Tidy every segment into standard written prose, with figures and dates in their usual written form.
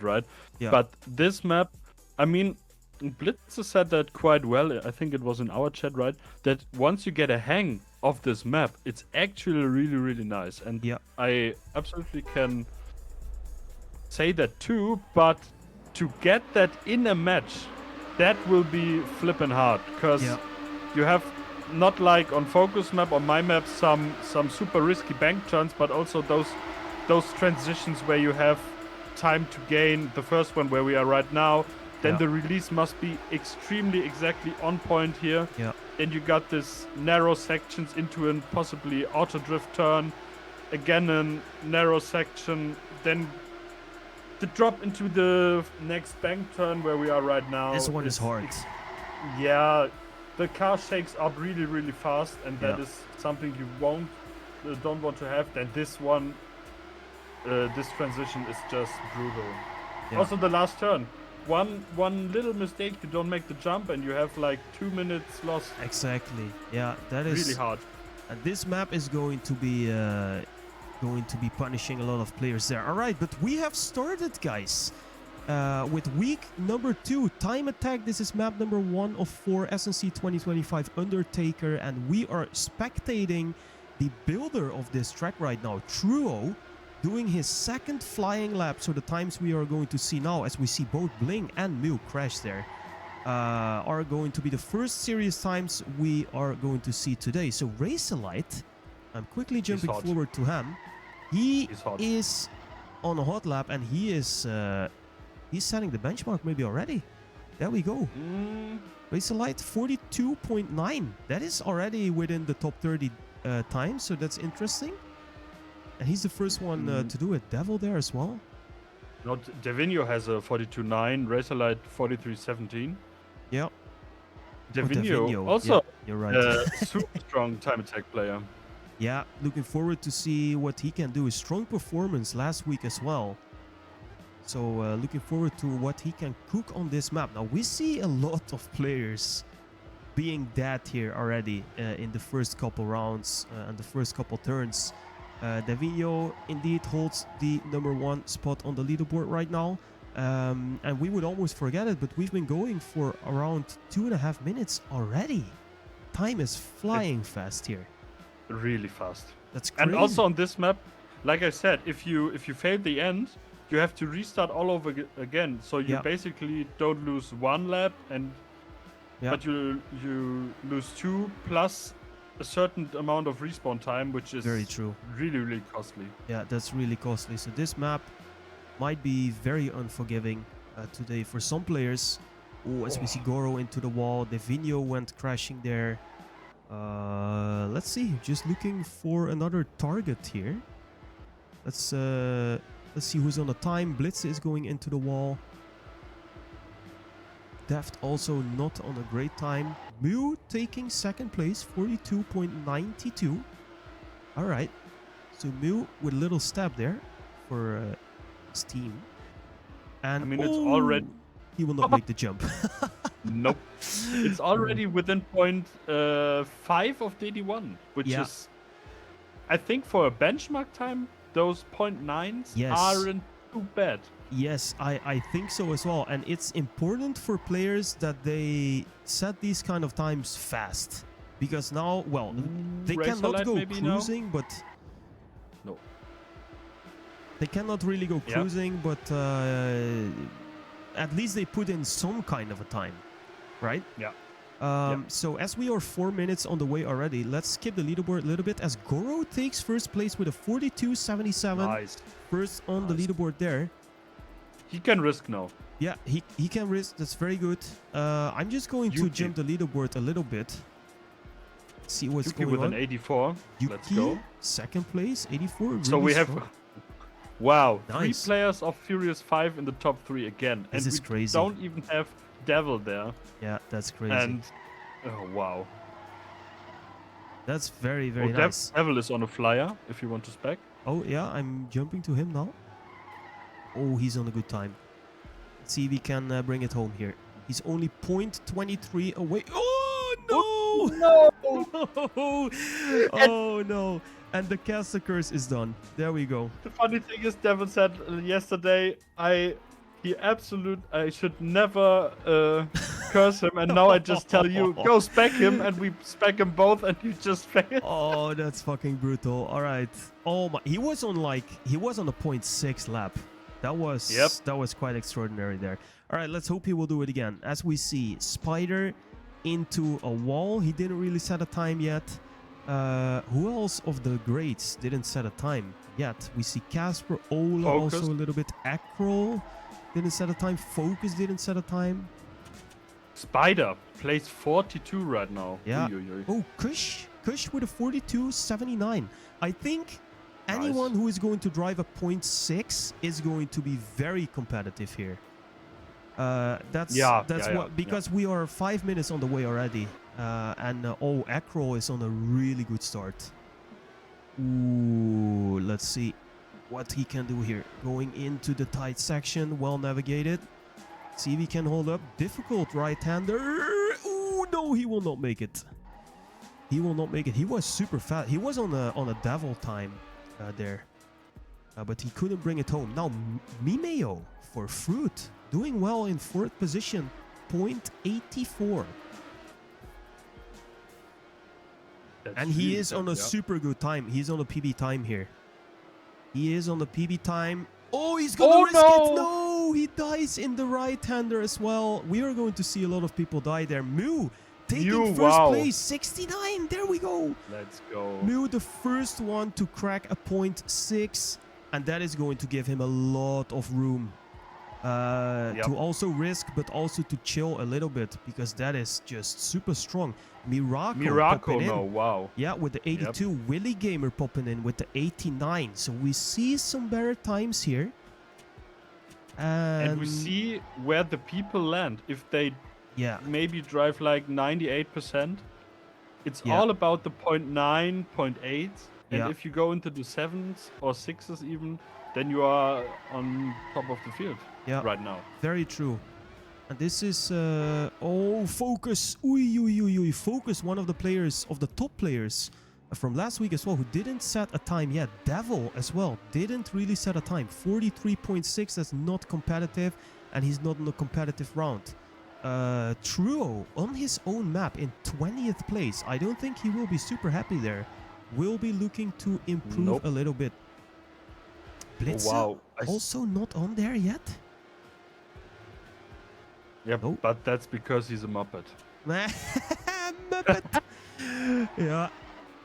right? Yeah. But this map, I mean, Blitzer said that quite well. I think it was in our chat, right? That once you get a hang of this map, it's actually really, really nice. And Yeah. I absolutely can say that too. But to get that in a match, that will be flippin' hard. Because Yeah. you have not like on focus map or my map some super risky bank turns, but also those transitions where you have time to gain. The first one where we are right now, then Yeah. the release must be extremely exactly on point here. Yeah. Then you got this narrow sections into a possibly auto drift turn, again a narrow section, then the drop into the next bank turn where we are right now. This one is hard. Yeah, the car shakes up really, really fast, and that Yeah. is something you don't want to have. Then this one, this transition is just brutal. Yeah. Also, the last turn, one little mistake, you don't make the jump, and you have like 2 minutes lost. Exactly. Yeah, that is Really hard. And this map is going to be punishing a lot of players there. All right, but we have started, guys, with week number 2, Time Attack. This is map number 1 of 4, SNC 2025 Undertaker, and we are spectating the builder of this track right now, Truo, doing his second flying lap. So the times we are going to see now, as we see both Bling and Mew crash there, are going to be the first serious times we are going to see today. So Razorlight, I'm quickly jumping forward to him. He is on a hot lap, and he is he's setting the benchmark maybe already. There we go. Razorlight 42.9. That is already within the top 30 times, so that's interesting. And he's the first one to do it. Devil there as well. No, Devinio has a 42.9, Razorlight 43.17. Yeah. Devinio also, yeah, you're right. super strong time attack player. Yeah, looking forward to see what he can do. A strong performance last week as well. So looking forward to what he can cook on this map. Now we see a lot of players being dead here already in the first couple rounds and the first couple turns. Devinio indeed holds the #1 spot on the leaderboard right now. And we would almost forget it, but we've been going for around 2.5 minutes already. Time is flying fast here. Really fast. That's crazy. And also on this map, like I said, if you fail the end, you have to restart all over again. So you basically don't lose 1 lap, and but you lose 2 plus a certain amount of respawn time, which is very true. Really, really costly. Yeah, that's really costly. So this map might be very unforgiving today for some players. Oh, as we see Goro into the wall, Devinio went crashing there. Let's see, just looking for another target here. Let's see who's on the time. Blitz is going into the wall. Deft also not on a great time. Mew taking second place, 42.92. All right, so Mew with a little stab there for his team. And I mean, it's already... He will not make the jump. Nope. It's already within 0.5 of DD1, which is... I think for a benchmark time, those 0.9s aren't too bad. Yes, I think so as well. And it's important for players that they set these kind of times fast. Because now, well, they cannot go cruising, but... No. They cannot really go cruising, but at least they put in some kind of a time, right? Yeah. So as we are 4 minutes on the way already, let's skip the leaderboard a little bit as Goro takes first place with a 42.77. Nice. First on the leaderboard there. He can risk now. Yeah, he can risk. That's very good. I'm just going to jump the leaderboard a little bit. See what's Yuki going with on. an 84. Let's go. Second place, 84. Really so we have... Wow, nice. 3 players of Furious 5 in the top 3 again. This is crazy. Don't even have Devil there. Yeah, that's crazy. And oh wow. That's very, very nice. Devil is on a flyer if you want to spec. Oh yeah, I'm jumping to him now. Oh, he's on a good time. Let's see if we can bring it home here. He's only 0.23 away. Oh no! No! Oh no! And the caster curse is done. There we go. The funny thing is, Devil said yesterday, I I should never curse him, and now I just tell you, go spec him, and we spec him both, and you just fail. Oh, that's fucking brutal. All right. Oh my, he was on a 0.6 lap. That was quite extraordinary there. All right, let's hope he will do it again. As we see, Spider into a wall. He didn't really set a time yet. Who else of the greats didn't set a time yet? We see Casper, Ola also a little bit. Acro didn't set a time. Focus didn't set a time. Spider plays 42 right now. Yeah. Oh, Kush with a 42.79. I think anyone who is going to drive a 0.6 is going to be very competitive here. Because we are 5 minutes on the way already. Acro is on a really good start. Ooh, let's see what he can do here. Going into the tight section, well navigated. See if he can hold up. Difficult right-hander. Ooh, no, he will not make it. He will not make it. He was super fast. He was on a devil time there. But he couldn't bring it home. Now, Mimeo for Fruit. Doing well in 4th position. 0.84. And he is on a super good time. He's on a PB time here. He is on the PB time. Oh, he's gonna risk it. No, he dies in the right-hander as well. We are going to see a lot of people die there. Mu taking first place, 69. There we go. Let's go. Mu, the first one to crack a 0.6, and that is going to give him a lot of room to also risk, but also to chill a little bit, because that is just super strong. Miracle no, wow. Yeah, with the 82. Willy Gamer popping in with the 89. So we see some better times here. And we see where the people land. If they maybe drive like 98%, it's all about the 0.9, 0.8. And if you go into the 7s or 6s even, then you are on top of the field right now. Very true. And this is, Focus. Focus, one of the players, of the top players from last week as well, who didn't set a time yet. Devil as well, didn't really set a time. 43.6, that's not competitive, and he's not in a competitive round. Truo, on his own map, in 20th place. I don't think he will be super happy there. Will be looking to improve a little bit. Blitzer, also not on there yet. Yeah, but that's because he's a Muppet. Muppet. Yeah.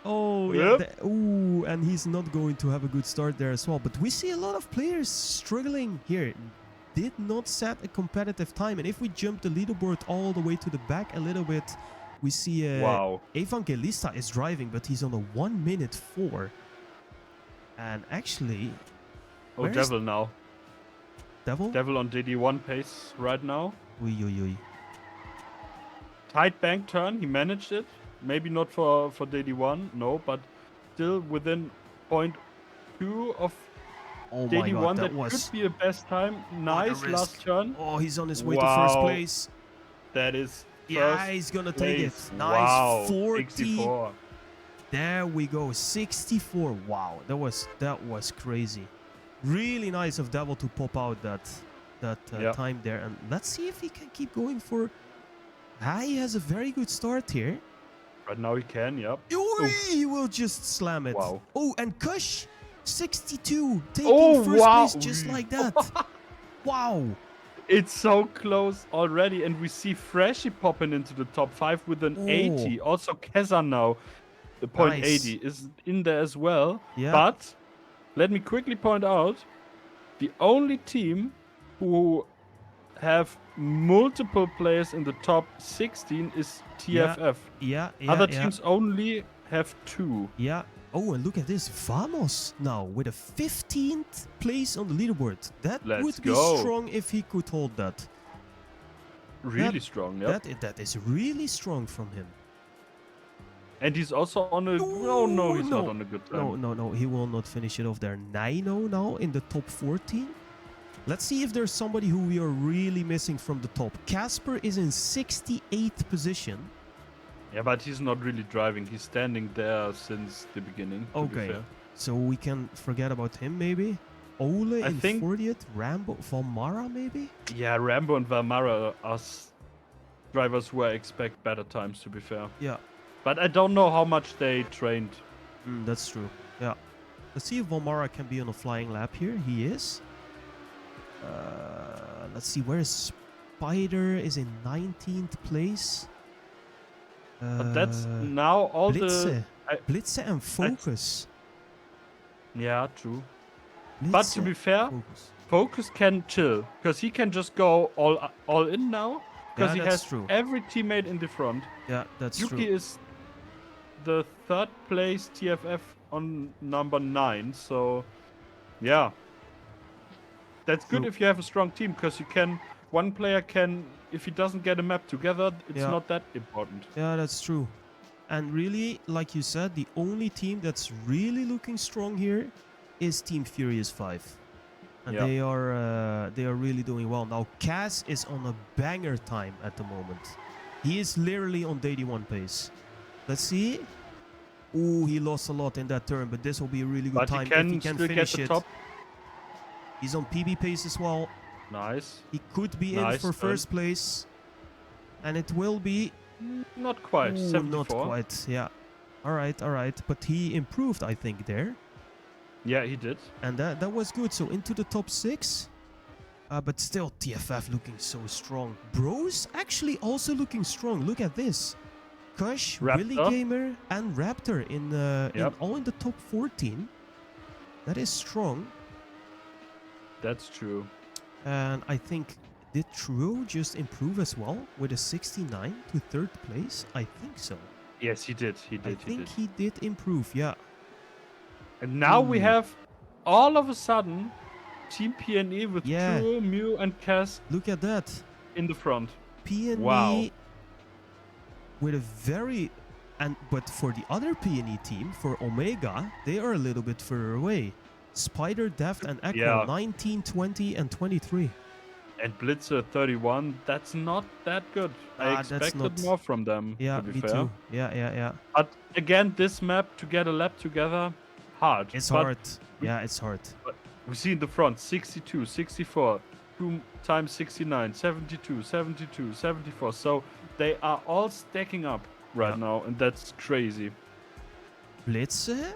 Oh, yeah. Ooh, and he's not going to have a good start there as well. But we see a lot of players struggling here. Did not set a competitive time. And if we jump the leaderboard all the way to the back a little bit, we see Evangelista is driving, but he's on a 1 minute 4. And actually... Oh, Devil now. Devil? Devil on DD1 pace right now. Ui. Tight bank turn, he managed it. Maybe not for DD1, no, but still within 0.2 of DD1. That could be a best time. Nice last turn. Oh, he's on his way to first place. That is he's gonna take it. Nice. Wow. 40. 64. There we go. 64. Wow, that was crazy. Really nice of Devil to pop out that time there. And let's see if he can keep going for... He has a very good start here. Right now he can, He will just slam it. Wow. Oh, and Kush, 62, taking first place just like that. Wow. It's so close already. And we see Freshy popping into the top 5 with an 80. Also Keza now, the 0.80 is in there as well. Yeah. But let me quickly point out, the only team who have multiple players in the top 16 is TFF. Other teams only have 2. Yeah. Oh, and look at this. Vamos now with a 15th place on the leaderboard. That would be strong if he could hold that. Really strong, yeah. That is really strong from him. And he's also on a... No, he's not on a good time. No. He will not finish it off there. Nino now in the top 14. Let's see if there's somebody who we are really missing from the top. Casper is in 68th position. Yeah, but he's not really driving. He's standing there since the beginning. Okay, so we can forget about him maybe. Ole I in think 40th. Rambo, Valmara maybe? yeah, Rambo and Valmara are drivers who I expect better times, to be fair. Yeah. But I don't know how much they trained. That's true. Yeah. Let's see if Valmara can be on a flying lap here. He is. Let's see, where is Spider? Is in 19th place. But that's now all Blitze. the... Blitze and Focus. Yeah, true. Blitze, But to be fair, Focus can chill. Because he can just go all in now. Because he has every teammate in the front. Yeah, that's Yuki true. is the 3rd place TFF on number 9. So, yeah. That's good if you have a strong team. Because you can... One player can... If he doesn't get a map together, it's not that important. Yeah, that's true. And really, like you said, the only team that's really looking strong here is Team Furious 5. And they are really doing well. Now, Kaz is on a banger time at the moment. He is literally on 81 pace. Let's see. Ooh, he lost a lot in that turn, but this will be a really good time if he can finish it. Top. He's on PB pace as well. Nice. He could be in for first place. And it will be... Not quite. Ooh, 74. Not quite, yeah. All right. But he improved, I think, there. Yeah, he did. And that was good. So into the top 6. But still, TFF looking so strong. Bros actually also looking strong. Look at this. Kush, Willy Gamer, and Raptor all in the top 14. That is strong. That's true. And I think, did Truo just improve as well with a 69 to 3rd place? I think so. Yes, he did. I think he did improve, yeah. And now we have, all of a sudden, Team PNE with Truo, Mew, and Kaz. Look at that. In the front. PNE with a very... But for the other PNE team, for Omega, they are a little bit further away. Spider, Deft, and Echo, 19, 20, and 23. And Blitzer 31, that's not that good. I expected more from them, to be fair. Too. Yeah. But again, this map, to get a lap together, hard. It's hard. It's hard. But we see in the front, 62, 64, 2 times 69, 72, 72, 74. So they are all stacking up right now, and that's crazy. Blitzer?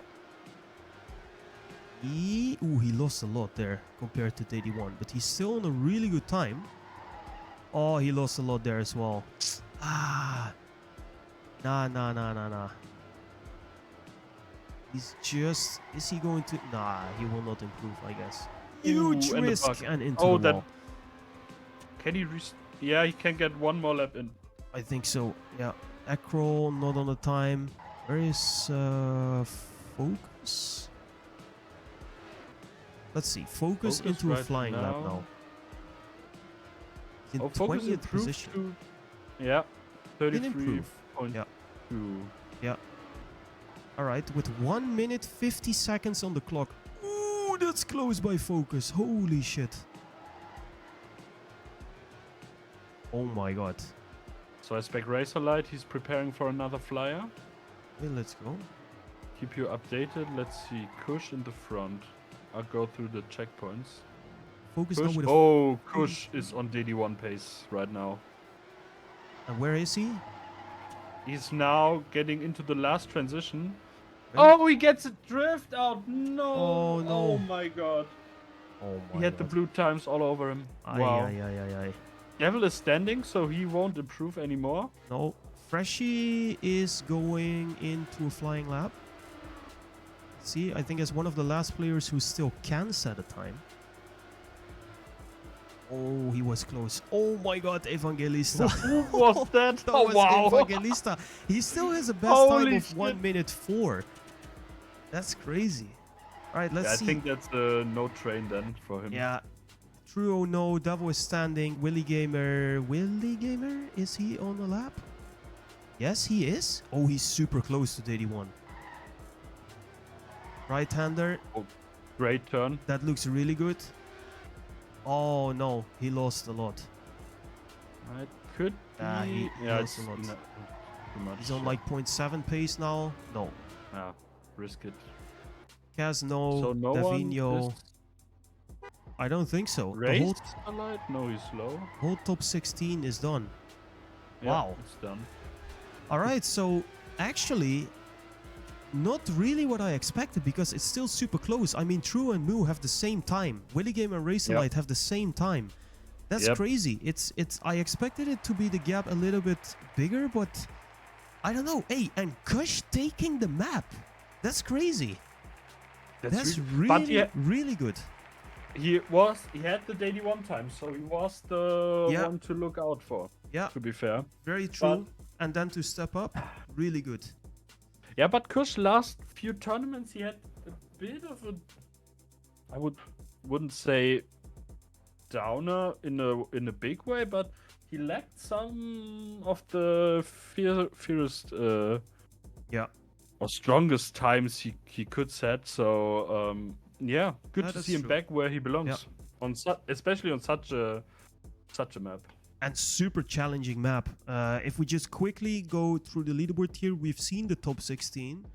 He lost a lot there compared to 81, but he's still on a really good time. Oh, he lost a lot there as well. Nah. He's just... Is he going to... Nah, he will not improve, I guess. Huge risk and into the wall. Can he... Yeah, he can get one more lap in. I think so, yeah. Acro, not on the time. Where is Focus? Let's see. Focus into a flying lap now. In 20th position. Yeah. 33.2. Yeah. Alright, with 1 minute 50 seconds on the clock. Ooh, that's close by Focus. Holy shit. Oh my god. So I expect Razorlight, he's preparing for another flyer. Okay, let's go. Keep you updated. Let's see. Kush in the front. I'll go through the checkpoints. Focus Kush. now with Kush is on DD1 pace right now. And where is he? He's now getting into the last transition. Oh, he gets a drift out. No. Oh, no. Oh, my God. Oh, my He had the blue times all over him. Wow. Devil is standing, so he won't improve anymore. No. Freshie is going into a flying lap. See, I think as one of the last players who still can set a time. Oh, he was close. Oh my god, Evangelista. Who was that? That was Evangelista. He still has a best time of 1 minute 4. That's crazy. Alright, let's see. I think that's a no train then for him. Yeah. True or no, Davo is standing. Willy Gamer. Willy Gamer? Is he on the lap? Yes, he is. Oh, he's super close to 81. Right-hander. Oh, great turn. That looks really good. Oh no, he lost a lot. It could be. He lost a lot. Too much. He's on like 0.7 pace now. No. Yeah, risk it. Kaz, no. So no Davino. I don't think so. Race a light? No, he's slow. Whole top 16 is done. Yeah, Wow. it's done. All right, so actually, not really what I expected because it's still super close. I mean, True and Moo have the same time. Willy Game and Racerlight have the same time. That's crazy. It's. I expected it to be the gap a little bit bigger, but I don't know. Hey, and Kush taking the map. That's crazy. That's really good. He had the daily one time, so he was the one to look out for. Yeah. To be fair. Very true. And then to step up, really good. Yeah, but Kush last few tournaments he had a bit of a, I wouldn't say downer in a big way, but he lacked some of the fiercest or strongest times he could set. So good to see him back where he belongs especially on such a map. And super challenging map. If we just quickly go through the leaderboard here, we've seen the top 16.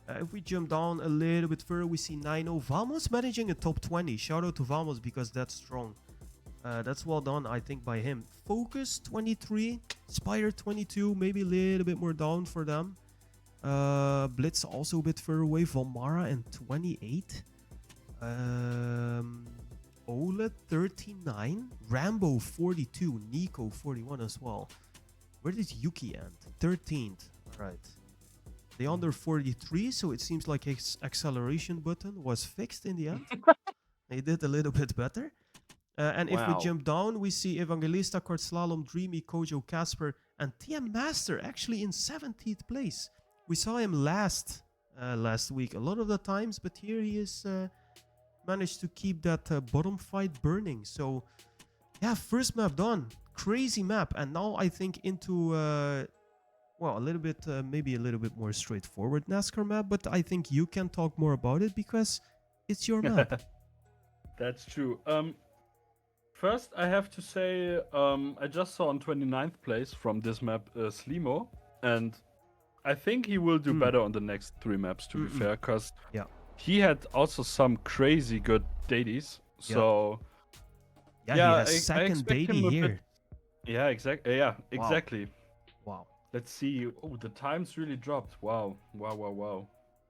If we jump down a little bit further, we see 9-0. Vamos managing a top 20. Shout out to Vamos because that's strong. That's well done, I think, by him. Focus 23, Spire 22, maybe a little bit more down for them. Blitz also a bit further away. Valmara and 28. OLED 39, Rambo 42, Nico 41 as well. Where did Yuki end? 13th. Alright. They under 43, so it seems like his acceleration button was fixed in the end. They did a little bit better. And if we jump down, we see Evangelista, Kort Slalom, Dreamy, Kojo, Casper, and TM Master actually in 17th place. We saw him last week a lot of the times, but here he is managed to keep that bottom fight burning. So yeah, first map done. Crazy map. And now I think into a little bit maybe a little bit more straightforward NASCAR map, but I think you can talk more about it because it's your map. That's true. First I have to say I just saw on 29th place from this map Slimo, and I think he will do better on the next 3 maps, to be fair, because he had also some crazy good dailies. So he has second daily here. Exactly. Wow. Let's see. Oh, the times really dropped. Wow.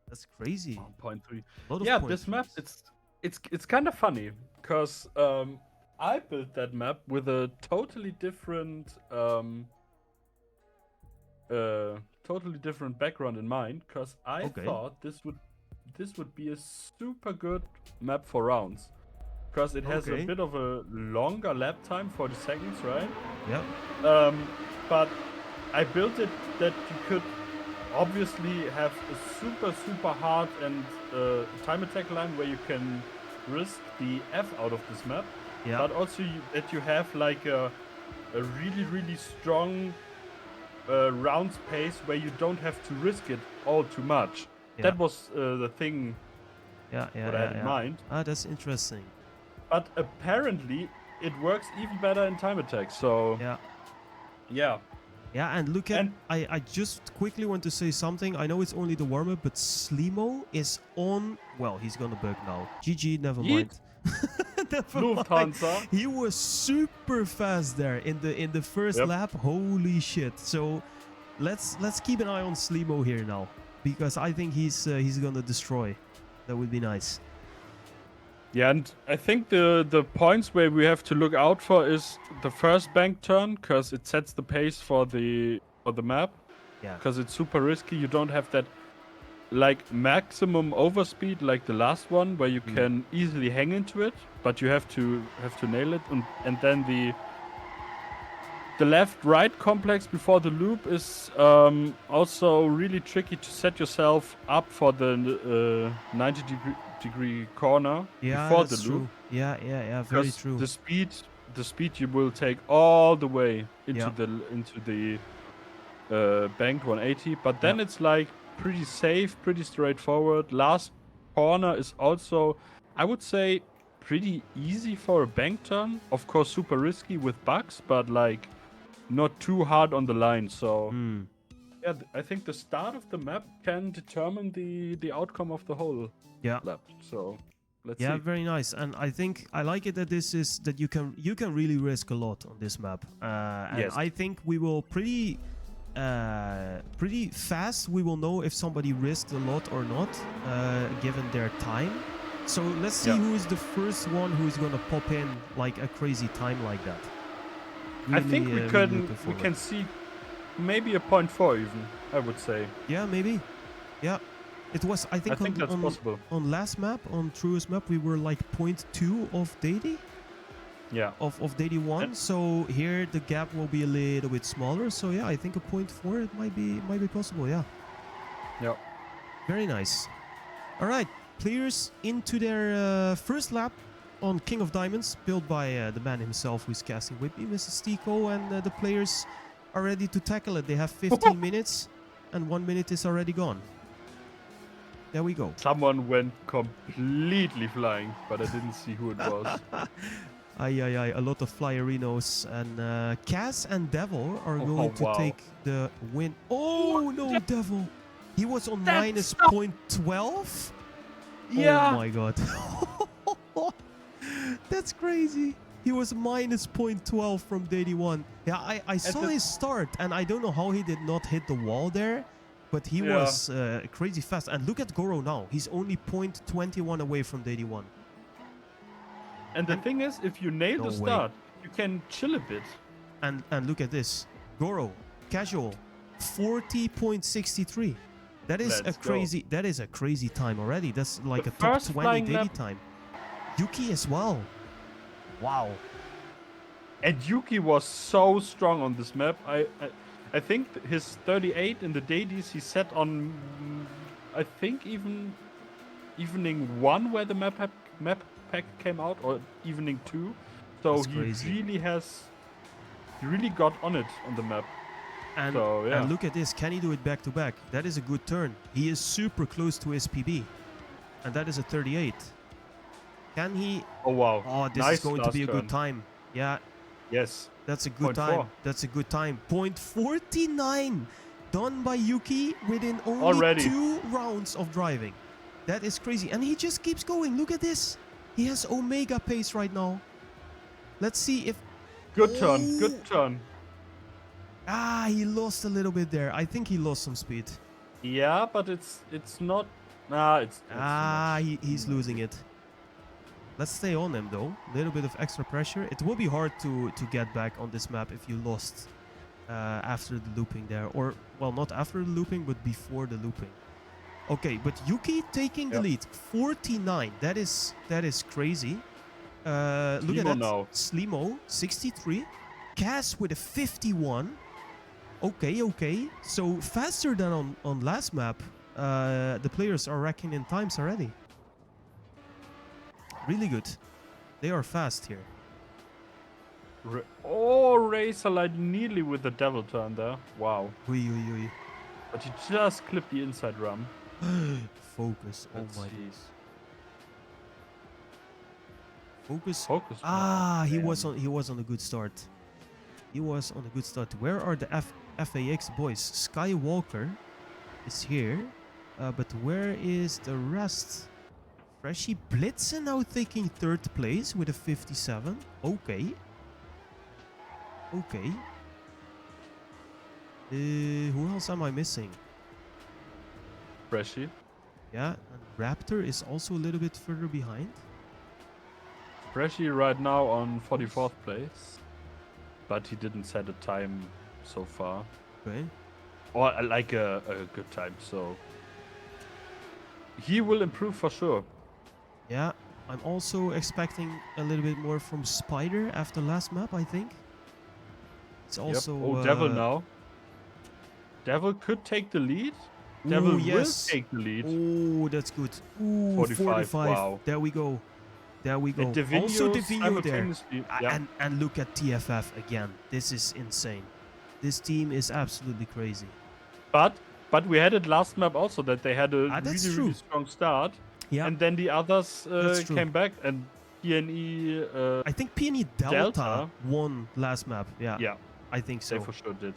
That's crazy. 1.3. This map it's kind of funny because I built that map with a totally different background in mind, because I thought this would be a super good map for rounds, because it has a bit of a longer lap time, 40 seconds, right? Yeah. But I built it that you could obviously have a super hard and time attack line where you can risk the F out of this map, but also that you have like a really strong rounds pace where you don't have to risk it all too much. That was the thing that I had in mind. That's interesting. But apparently it works even better in time attack, so yeah, and look at, I just quickly want to say something. I know it's only the warm-up, but Slimo is on, well, he's gonna bug now. GG, never mind. Lufthansa. He was super fast there in the first lap. Holy shit. So let's keep an eye on Slimo here now, because I think he's gonna destroy. That would be nice. Yeah, and I think the points where we have to look out for is the first bank turn, because it sets the pace for the map. Yeah. Because it's super risky. You don't have that like maximum overspeed like the last one, where you can easily hang into it, but you have to nail it. And then the left-right complex before the loop is also really tricky to set yourself up for the 90-degree corner before the loop. Yeah, very true. The speed you will take all the way into the banked 180, but then it's like pretty safe, pretty straightforward. Last corner is also, I would say, pretty easy for a bank turn. Of course, super risky with bugs, but like not too hard on the line. So yeah, I think the start of the map can determine the outcome of the whole lap. So Let's Yeah, see. very nice. And I think I like it that this is that you can really risk a lot on this map. And Yes. I think we will pretty fast we will know if somebody risked a lot or not, given their time. So let's see who is the first one who is gonna pop in like a crazy time like that. I think we really can see maybe a 0.4 even, I would say. Yeah, maybe. Yeah. It was, I think that's possible. On last map, on truest map, we were like 0.2 of Dady. Yeah. Of Dady 1. So here the gap will be a little bit smaller. So yeah, I think a 0.4 it might be possible, yeah. Yeah. Very nice. All right, players into their first lap on King of Diamonds, built by the man himself who's casting with me, Mr. Steako, and the players are ready to tackle it. They have 15 minutes, and 1 minute is already gone. There we go. Someone went completely flying, but I didn't see who it was. A lot of flyerinos, and Cass and Devil are going to take the win. Oh no, Devil! He was on minus 0.12? Yeah. Oh my god. That's crazy. He was minus 0.12 from Dady 1. Yeah, I saw his start, and I don't know how he did not hit the wall there, but he was crazy fast. And look at Goro now. He's only 0.21 away from Dady 1. And the thing is, if you nail the start, you can chill a bit. And look at this. Goro, casual, 40.63. That is a crazy time already. That's like a top 20 Dady time. Yuki as well. Wow. And Yuki was so strong on this map. I think his 38 in the Dadys he set on, I think evening 1 where the map pack came out, or evening 2. So he really got on it on the map. And, and look at this. Can he do it back to back? That is a good turn. He is super close to his PB. And that is a 38. Can he? Oh, wow. Oh, this is going to be a good time. Yeah. Yes. That's a good time. That's a good time. 0.49 done by Yuki within only 2 rounds of driving. That is crazy. And he just keeps going. Look at this. He has Omega pace right now. Let's see if... Good turn. Good turn. Ah, he lost a little bit there. I think he lost some speed. Yeah, but it's not... he's losing it. Let's stay on him though. A little bit of extra pressure. It will be hard to get back on this map if you lost after the looping there. Or, well, not after the looping, but before the looping. Okay, but Yuki taking the lead. 49. That is crazy. Look at that. Now. Slimo, 63. Cass with a 51. Okay. So faster than on last map. The players are racking in times already. Really good. They are fast here. Razorlight nearly with the devil turn there. Wow. Ui. But he just clipped the inside ram. Focus. Oh my days. Focus. He was on a good start. He was on a good start. Where are the FAX boys? Skywalker is here. But where is the rest? Freshie Blitzen now taking 3rd place with a 57. Okay. Who else am I missing? Freshie. Yeah, and Raptor is also a little bit further behind. Freshie right now on 44th place. But he didn't set a time so far. Okay. Or like a good time, so... He will improve for sure. Yeah, I'm also expecting a little bit more from Spider after last map, I think. It's also... Oh, Devil now. Devil could take the lead. Devil will take the lead. Oh, that's good. Ooh, 45. Wow. There we go. Also Divino there. Yeah. And look at TFF again. This is insane. This team is absolutely crazy. But we had it last map also that they had a really strong start. Yeah. And then the others came back, and PNE... I think PNE Delta won last map. Yeah. I think so. They for sure did.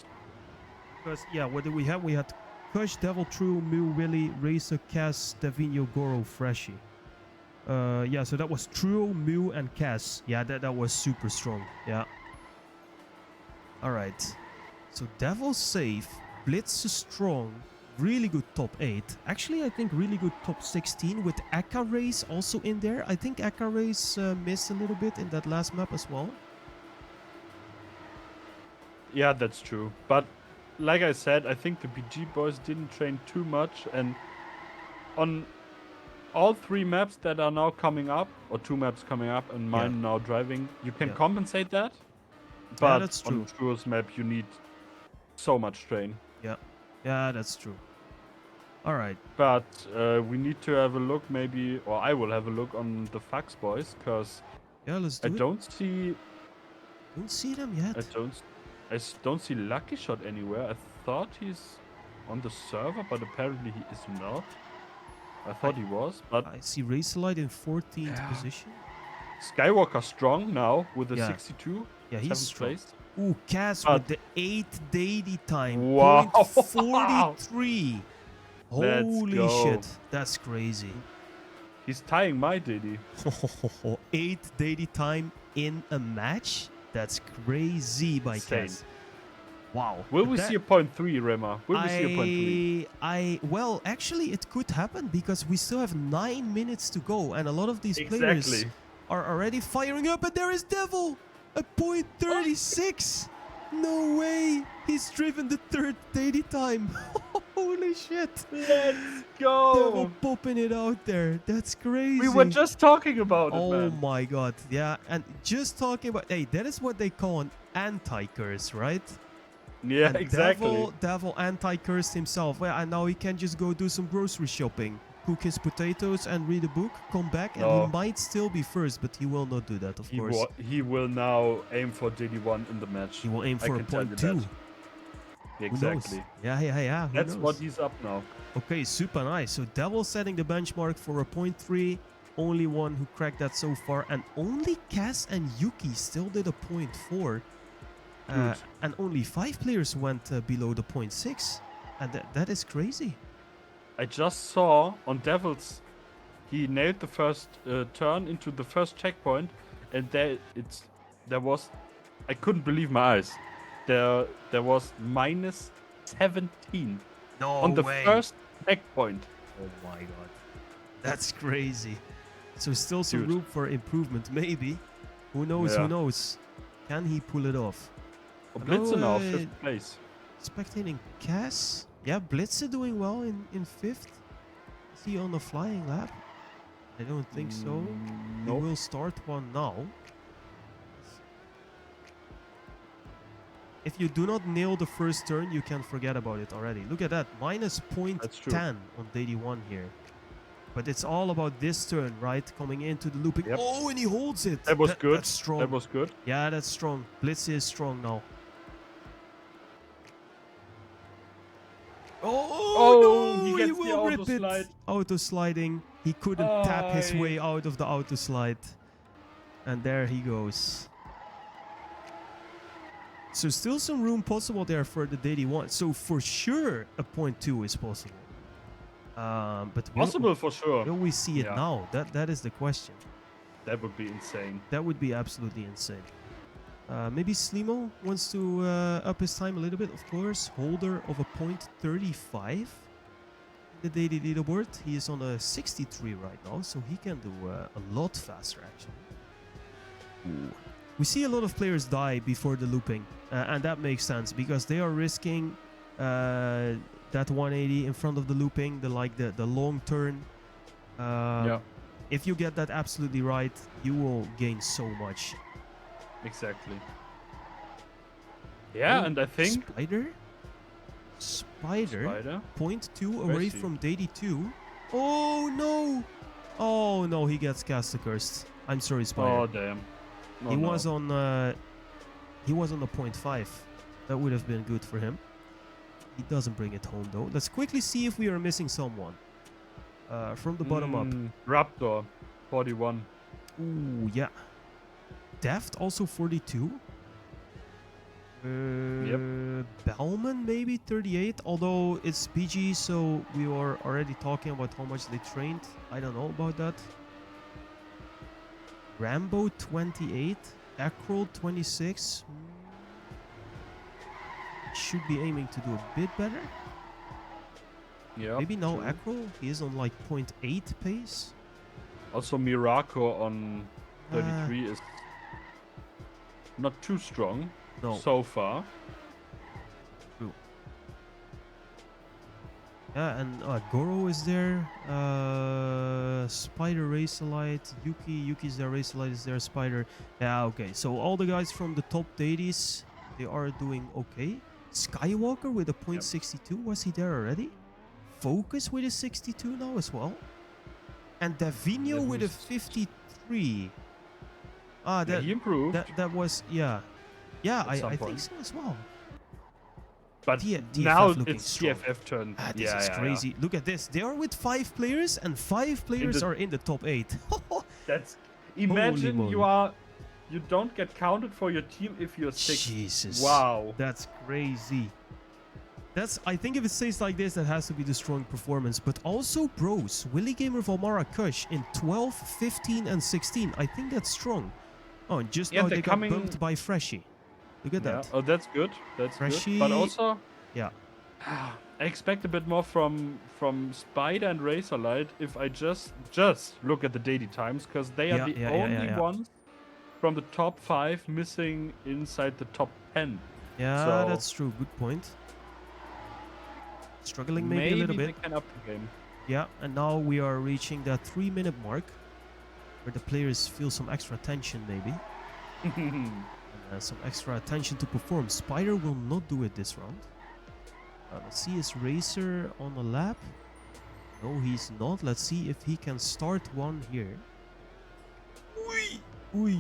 Because, what did we have? We had Kush, Devil True, Mew, Willy, Racer, Cass, Davino, Goro, Freshie. Yeah, so that was Truo, Mew, and Cass. Yeah, that was super strong. Yeah. All right. So Devil's safe. Blitz is strong. Really good top 8. Actually, I think really good top 16 with Aka Race also in there. I think Aka Race missed a little bit in that last map as well. Yeah, that's true. But like I said, I think the BG boys didn't train too much, and on all 3 maps that are now coming up, or 2 maps coming up, and mine now driving, you can compensate that. But that's true. on Truo's map, you need so much train. Yeah, that's true. All right. But we need to have a look, maybe, or I will have a look on the Fax boys, because let's do I it. don't see them yet. I don't see Lucky Shot anywhere. I thought he's on the server, but apparently he is not. I thought he was, but I see Racerlight in 14th position. Skywalker strong now with a 62. Yeah, he's strong. Place. Ooh, Cass with the 8th daily time. Wow. 0.43. Holy shit. That's crazy. He's tying my Diddy. 8th daily time in a match? That's crazy by Cass. Wow. Will we see a 0.3, Rema? Will we see a 0.3? Well, actually, it could happen because we still have 9 minutes to go, and a lot of these players are already firing up, and there is Devil! A 0.36! No way! He's driven the 3rd daily time. Holy shit! Let's go! Devil popping it out there. That's crazy. We were just talking about it, man. Oh my god. Yeah, and just talking about... Hey, that is what they call an anti-curse, right? Yeah, and exactly. Devil anti-cursed himself. Well, and now he can just go do some grocery shopping, cook his potatoes and read a book, come back, and he might still be first, but he will not do that, of course. He will now aim for DD1 in the match. He will aim for a 0.2. Exactly. Yeah. That's what he's up now. Okay, super nice. So Devil setting the benchmark for a 0.3. Only one who cracked that so far, and only Cass and Yuki still did a 0.4. And only 5 players went below the 0.6, and that is crazy. I just saw on Devil's, he nailed the first turn into the first checkpoint, and there was, I couldn't believe my eyes. There was minus 17 on the first checkpoint. Oh my god, that's crazy. So still some room for improvement, maybe. Who knows? Who knows? Can he pull it off? Blitzer now, 5th place. Spectating Cass. Yeah, Blitzer doing well in 5th. Is he on the flying lap? I don't think so. He will start one now. If you do not nail the first turn, you can forget about it already. Look at that. Minus 0.10 on DD1 here. But it's all about this turn, right? Coming into the looping. Yep. Oh, and he holds it. That was good. That's strong. That was good. Yeah, that's strong. Blitz is strong now. Oh no! He will rip it. Auto sliding. He couldn't tap his way out of the auto slide. And there he goes. So still some room possible there for the daily one. So for sure a 0.2 is possible. But possible for sure. Will we see it now? That is the question. That would be insane. That would be absolutely insane. Maybe Slimo wants to up his time a little bit, of course. Holder of a 0.35. The daily leaderboard. He is on a 63 right now, so he can do a lot faster actually. Ooh. We see a lot of players die before the looping, and that makes sense because they are risking that 180 in front of the looping, the long turn. If you get that absolutely right, you will gain so much. Exactly. Yeah, and I think Spider 0.2 away from Daily 2. Oh no! Oh no, he gets cast cursed. I'm sorry, Spider. Oh damn. He was on the 0.5. That would have been good for him. He doesn't bring it home though. Let's quickly see if we are missing someone. From the bottom up. Raptor, 41. Ooh, yeah. Deft, also 42. Bellman, maybe 38. Although it's PG, so we are already talking about how much they trained. I don't know about that. Rambo 28, Ekrol 26. Should be aiming to do a bit better. Yeah. Maybe now Ekrol, he is on like 0.8 pace. Also, Miraco on 33 is not too strong so far. True. Yeah, and Goro is there. Spider Racealite. Yuki's there. Racealite is there. Spider. Yeah, okay. So all the guys from the top 80s, they are doing okay. Skywalker with a 0.62. Yep. Was he there already? Focus with a 62 now as well. And Davino with a 53. That he improved. That was I think so as well. But now it's TFF turn. This is crazy. Look at this. They are with 5 players, and 5 players are in the top 8. That's imagine you don't get counted for your team if you're 6. Jesus. Wow. That's crazy. I think if it stays like this, that has to be the strong performance. But also bros, Willy Gamer Valmara Kush in 12, 15, and 16. I think that's strong. Oh, and just now they got bumped by Freshie. Look at that. Oh, that's good. That's Freshie, good. But also, I expect a bit more from Spider and Razorlight if I just look at the daily times, because they are the only ones from the top 5 missing inside the top 10. Yeah, so that's true. Good point. Struggling maybe a little bit. They can up the game. Yeah, and now we are reaching that 3-minute mark where the players feel some extra tension maybe. Some extra attention to perform. Spider will not do it this round. Let's see, is Racer on the lap? No, he's not. Let's see if he can start one here. Goro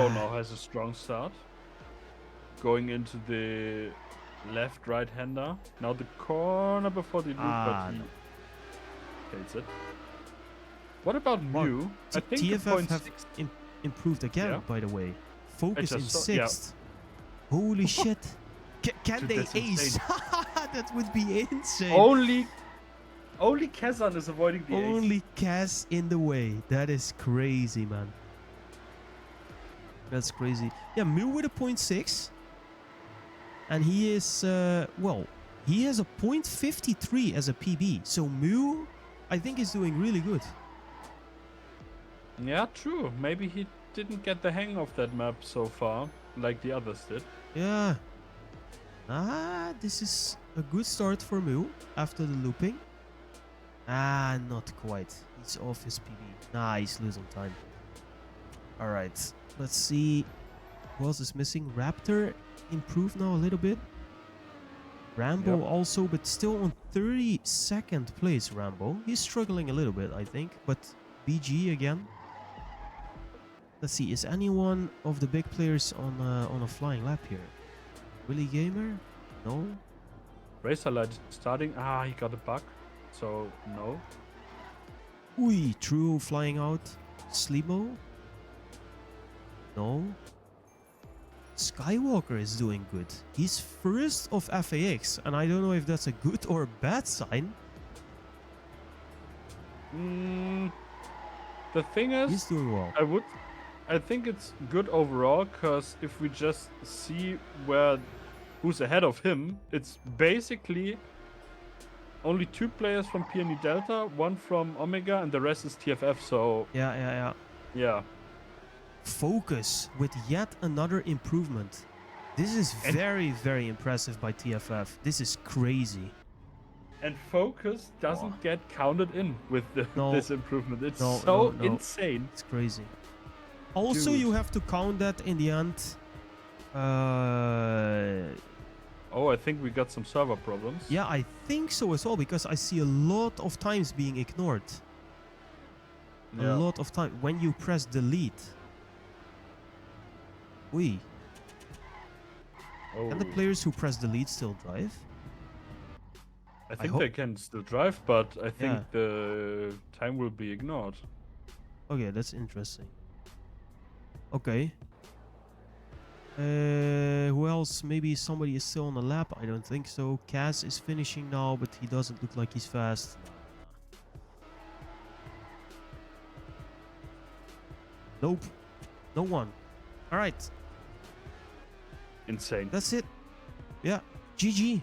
now has a strong start. Going into the left-right hander. Now the corner before the loop, but he hates it. What about Mew? I think TFF have improved again, by the way. Focus in 6th. Holy shit. Can they ace? That would be insane. Only Kazan is avoiding the ace. Only Kaz in the way. That is crazy, man. That's crazy. Yeah, Mew with a 0.6. And he is, he has a 0.53 as a PB. So Mew, I think, is doing really good. Yeah, true. Maybe he didn't get the hang of that map so far, like the others did. Yeah. This is a good start for Mew after the looping. Not quite. He's off his PB. He's losing time. Alright, let's see. Who else is missing? Raptor improved now a little bit. Rambo also, but still on 32nd place, Rambo. He's struggling a little bit, I think. But BG again. Let's see, is anyone of the big players on a flying lap here? Willy Gamer? No. Razorlight starting. He got a bug. So, no. True flying out. Slimo? No. Skywalker is doing good. He's first of FAX, and I don't know if that's a good or a bad sign. The thing is, he's doing well. I think it's good overall, because if we just see who's ahead of him, it's basically only 2 players from Peony Delta, 1 from Omega, and the rest is TFF. So yeah. Focus with yet another improvement. This is very, very impressive by TFF. This is crazy. And Focus doesn't get counted in with this improvement. It's insane. It's crazy. Also, you have to count that in the end. I think we got some server problems. Yeah, I think so as well, because I see a lot of times being ignored. A lot of time when you press delete. Can the players who press delete still drive? I think they can still drive, but I think the time will be ignored. Okay, that's interesting. Okay. Who else? Maybe somebody is still on the lap. I don't think so. Kaz is finishing now, but he doesn't look like he's fast. Nope. No one. All right. Insane. That's it. Yeah. GG.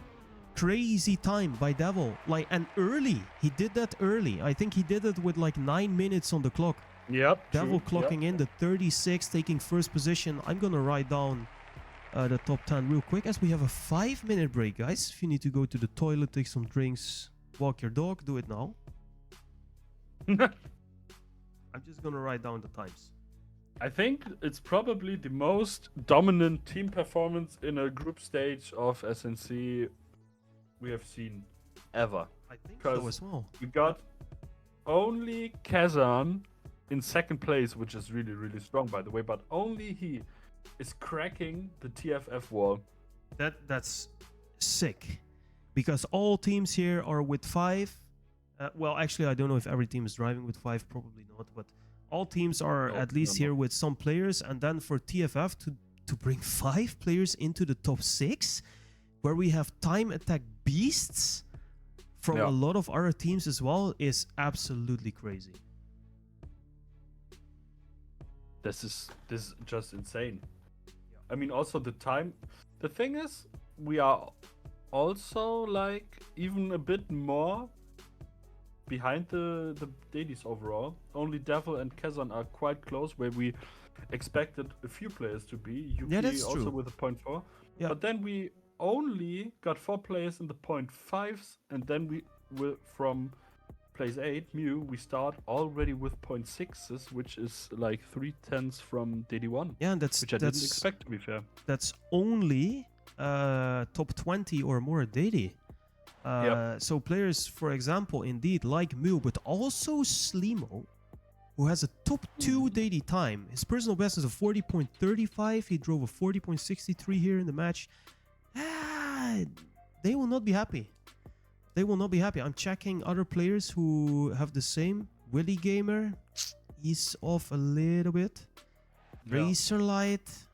Crazy time by Devil. Like, and early. He did that early. I think he did it with like 9 minutes on the clock. Yep. Devil true. clocking in the 36, taking first position. I'm gonna write down the top 10 real quick as we have a 5-minute break, guys. If you need to go to the toilet, take some drinks, walk your dog, do it now. I'm just gonna write down the times. I think it's probably the most dominant team performance in a group stage of SNC we have seen ever. I think so as well. We got only Kazan in second place, which is really, really strong, by the way, but only he is cracking the TFF wall. That's sick. Because all teams here are with 5. Well, actually, I don't know if every team is driving with 5, probably not, but all teams are at least here with some players. And then for TFF to bring 5 players into the top 6, where we have time attack beasts from a lot of other teams as well, is absolutely crazy. This is just insane. I mean, also the time. The thing is, we are also like even a bit more behind the dailies overall. Only Devil and Kazan are quite close, where we expected a few players to be. Yuki that's also true. with a 0.4. Yeah. But then we only got 4 players in the 0.5s, and then we will from place 8, Mew, we start already with 0.6s, which is like 3/10 from DD1. Yeah, and which I didn't expect, to be fair. That's only top 20 or more daily. So players, for example, indeed like Mew, but also Slimo, who has a top 2 daily time. His personal best is a 40.35. He drove a 40.63 here in the match. They will not be happy. They will not be happy. I'm checking other players who have the same. Willy Gamer, he's off a little bit. Razorlight.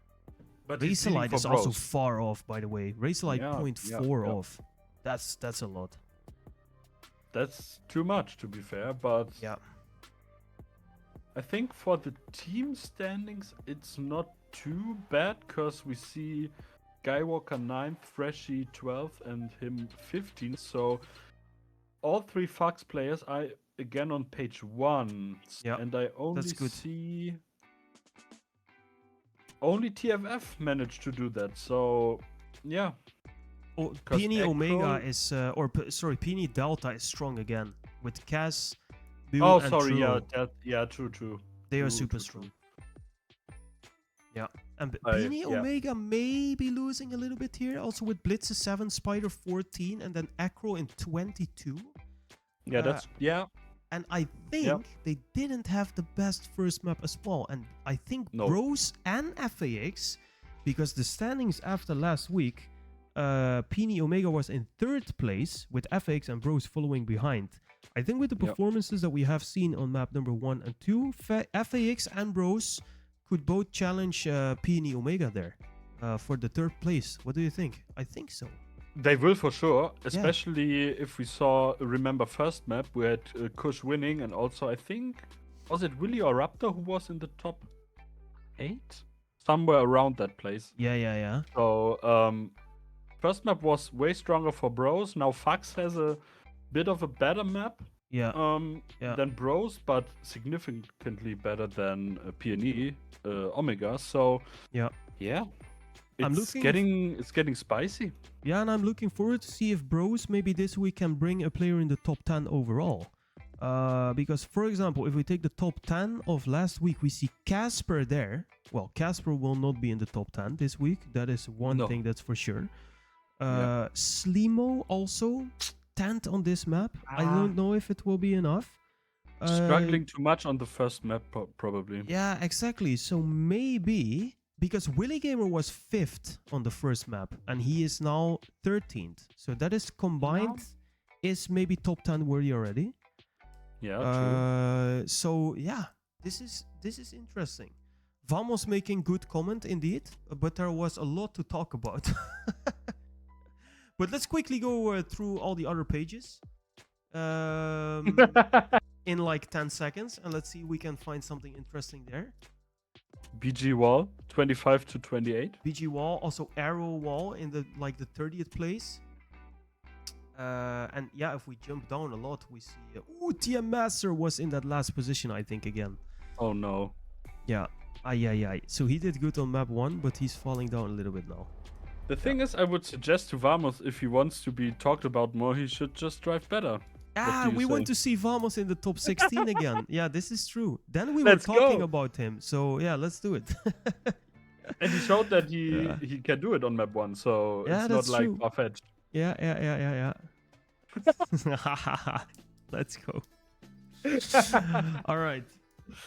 But Razorlight is also far off, by the way. Razorlight 0.4 off. That's a lot. That's too much, to be fair, but I think for the team standings, it's not too bad, because we see Skywalker 9th, Freshy 12th, and him 15th. So all 3 Fox players are again on page 1. And I only see only TFF managed to do that. So yeah. Oh, Peony Omega is Peony Delta is strong again with Kaz. Bill, and True. True. They are super strong. Yeah, and Peony Omega may be losing a little bit here, also with Blitz 7, Spider 14, and then Acro in 22. And I think they didn't have the best first map as well. And I think Bros and FAX, because the standings after last week, Peony Omega was in 3rd place with FAX and Bros following behind. I think with the performances that we have seen on map number 1 and 2, FAX and Bros could both challenge Peony Omega there for the 3rd place. What do you think? I think so. They will for sure, especially if we saw, remember first map, we had Kush winning, and also I think, was it Willy or Raptor who was in the top 8? Somewhere around that place. Yeah. So, first map was way stronger for Bros. Now Fax has a bit of a better map than Bros, but significantly better than Peony Omega. So, yeah. It's getting spicy. Yeah, and I'm looking forward to see if Bros maybe this week can bring a player in the top 10 overall. Because, for example, if we take the top 10 of last week, we see Casper there. Well, Casper will not be in the top 10 this week. That is one thing that's for sure. Slimo also 10th on this map. I don't know if it will be enough. Struggling too much on the first map, probably. Yeah, exactly. So maybe... Because Willy Gamer was 5th on the first map, and he is now 13th. So that is combined, is maybe top 10 worthy already. Yeah, true. So yeah, this is interesting. Vamos making good comment indeed, but there was a lot to talk about. But let's quickly go through all the other pages in like 10 seconds, and let's see if we can find something interesting there. BG wall, 25 to 28. BG wall, also arrow wall in the 30th place. And yeah, if we jump down a lot, we see TM Master was in that last position, I think, again. Oh no. Yeah. So he did good on map 1, but he's falling down a little bit now. The thing is, I would suggest to Vamos, if he wants to be talked about more, he should just drive better. We want to see Vamos in the top 16 again. Yeah, this is true. Then we were talking about him. So yeah, let's do it. And he showed that he can do it on map 1, so it's not like far-fetched. Yeah. Let's go. All right.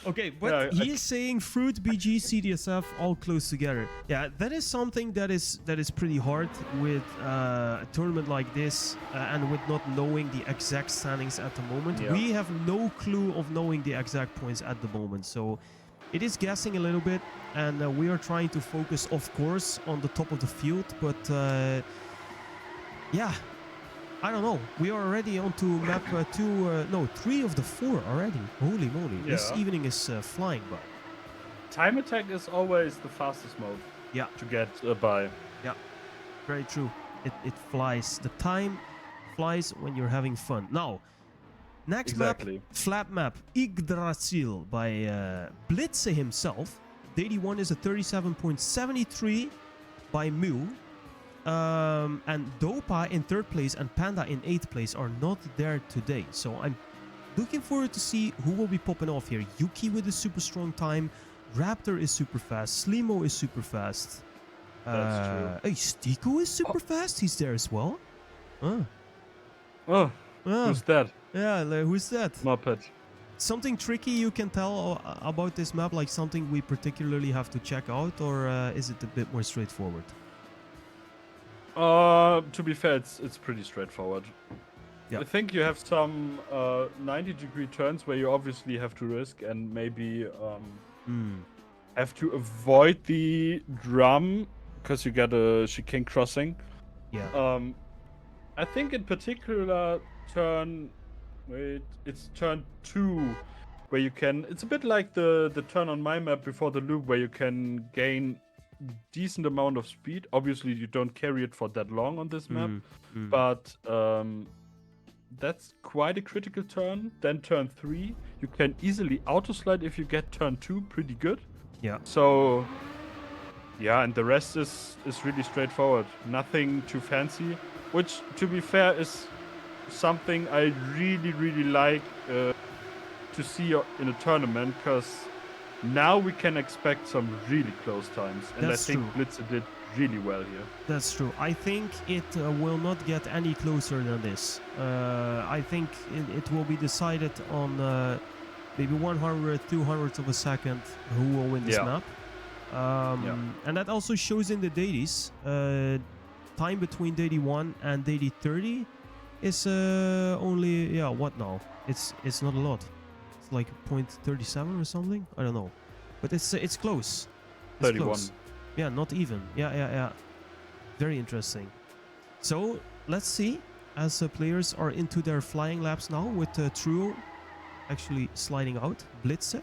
Okay, but he is saying Fruit, BG, CDSF all close together. Yeah, that is something that is pretty hard with a tournament like this and with not knowing the exact standings at the moment. Yeah. We have no clue of knowing the exact points at the moment, so it is guessing a little bit, and we are trying to focus, of course, on the top of the field, but yeah. I don't know. We are already on to map 3 of the 4 already. Holy moly. Yeah. This evening is flying by. Time attack is always the fastest mode to get by. Yeah, very true. It flies. The time flies when you're having fun. Now, next map, flat map, Yggdrasil by Blitze himself. Day 1 is a 37.73 by Mu. And Dopa in 3rd place and Panda in 8th place are not there today. So I'm looking forward to see who will be popping off here. Yuki with a super strong time. Raptor is super fast. Slimo is super fast. That's true. Hey, Steako is super fast. He's there as well. Who's that? Yeah, who's that? Muppet. Something tricky you can tell about this map, like something we particularly have to check out, or is it a bit more straightforward? To be fair, it's pretty straightforward. Yeah. I think you have some 90-degree turns where you obviously have to risk and maybe have to avoid the drum because you get a chicane crossing. Yeah. I think in particular it's turn 2 where you can. It's a bit like the turn on my map before the loop where you can gain decent amount of speed. Obviously you don't carry it for that long on this map, but that's quite a critical turn. Then turn 3 you can easily auto slide if you get turn 2 pretty good. Yeah, so yeah, and the rest is really straightforward, nothing too fancy, which to be fair is something I really like to see in a tournament, because now we can expect some really close times, and that's I think Blitze did really well here. That's true. I think it will not get any closer than this. I think it will be decided on maybe 100, 200 of a second who will win this map. And that also shows in the dailies. Time between daily 1 and daily 30 is only, what now? It's not a lot. It's like 0.37 or something. I don't know, but it's close. It's 31. Close. Yeah, not even. Yeah. Very interesting. So let's see, as players are into their flying laps now, with Truo actually sliding out, Blitze,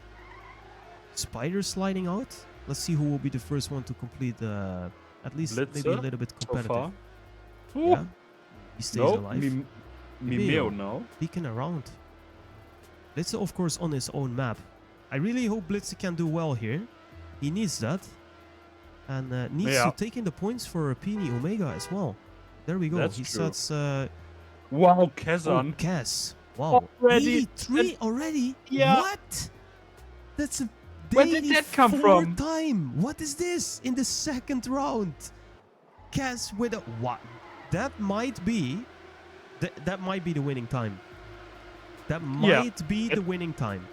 Spider sliding out. Let's see who will be the first one to complete at least Blitze, maybe a little bit competitive. So far. Yeah. He stays alive. Mimeo now. Peeking around. Blitze, of course, on his own map. I really hope Blitze can do well here. He needs that. And needs to take in the points for Pini Omega as well. There we go. That's he true. sets... wow, Kazan. Oh, Kaz. Wow. Already? 83 already? Yeah. What? That's a Where did that come from? Time. What is this in the second round? Kaz with a... What? That might be... That might be the winning time. That might be the winning time.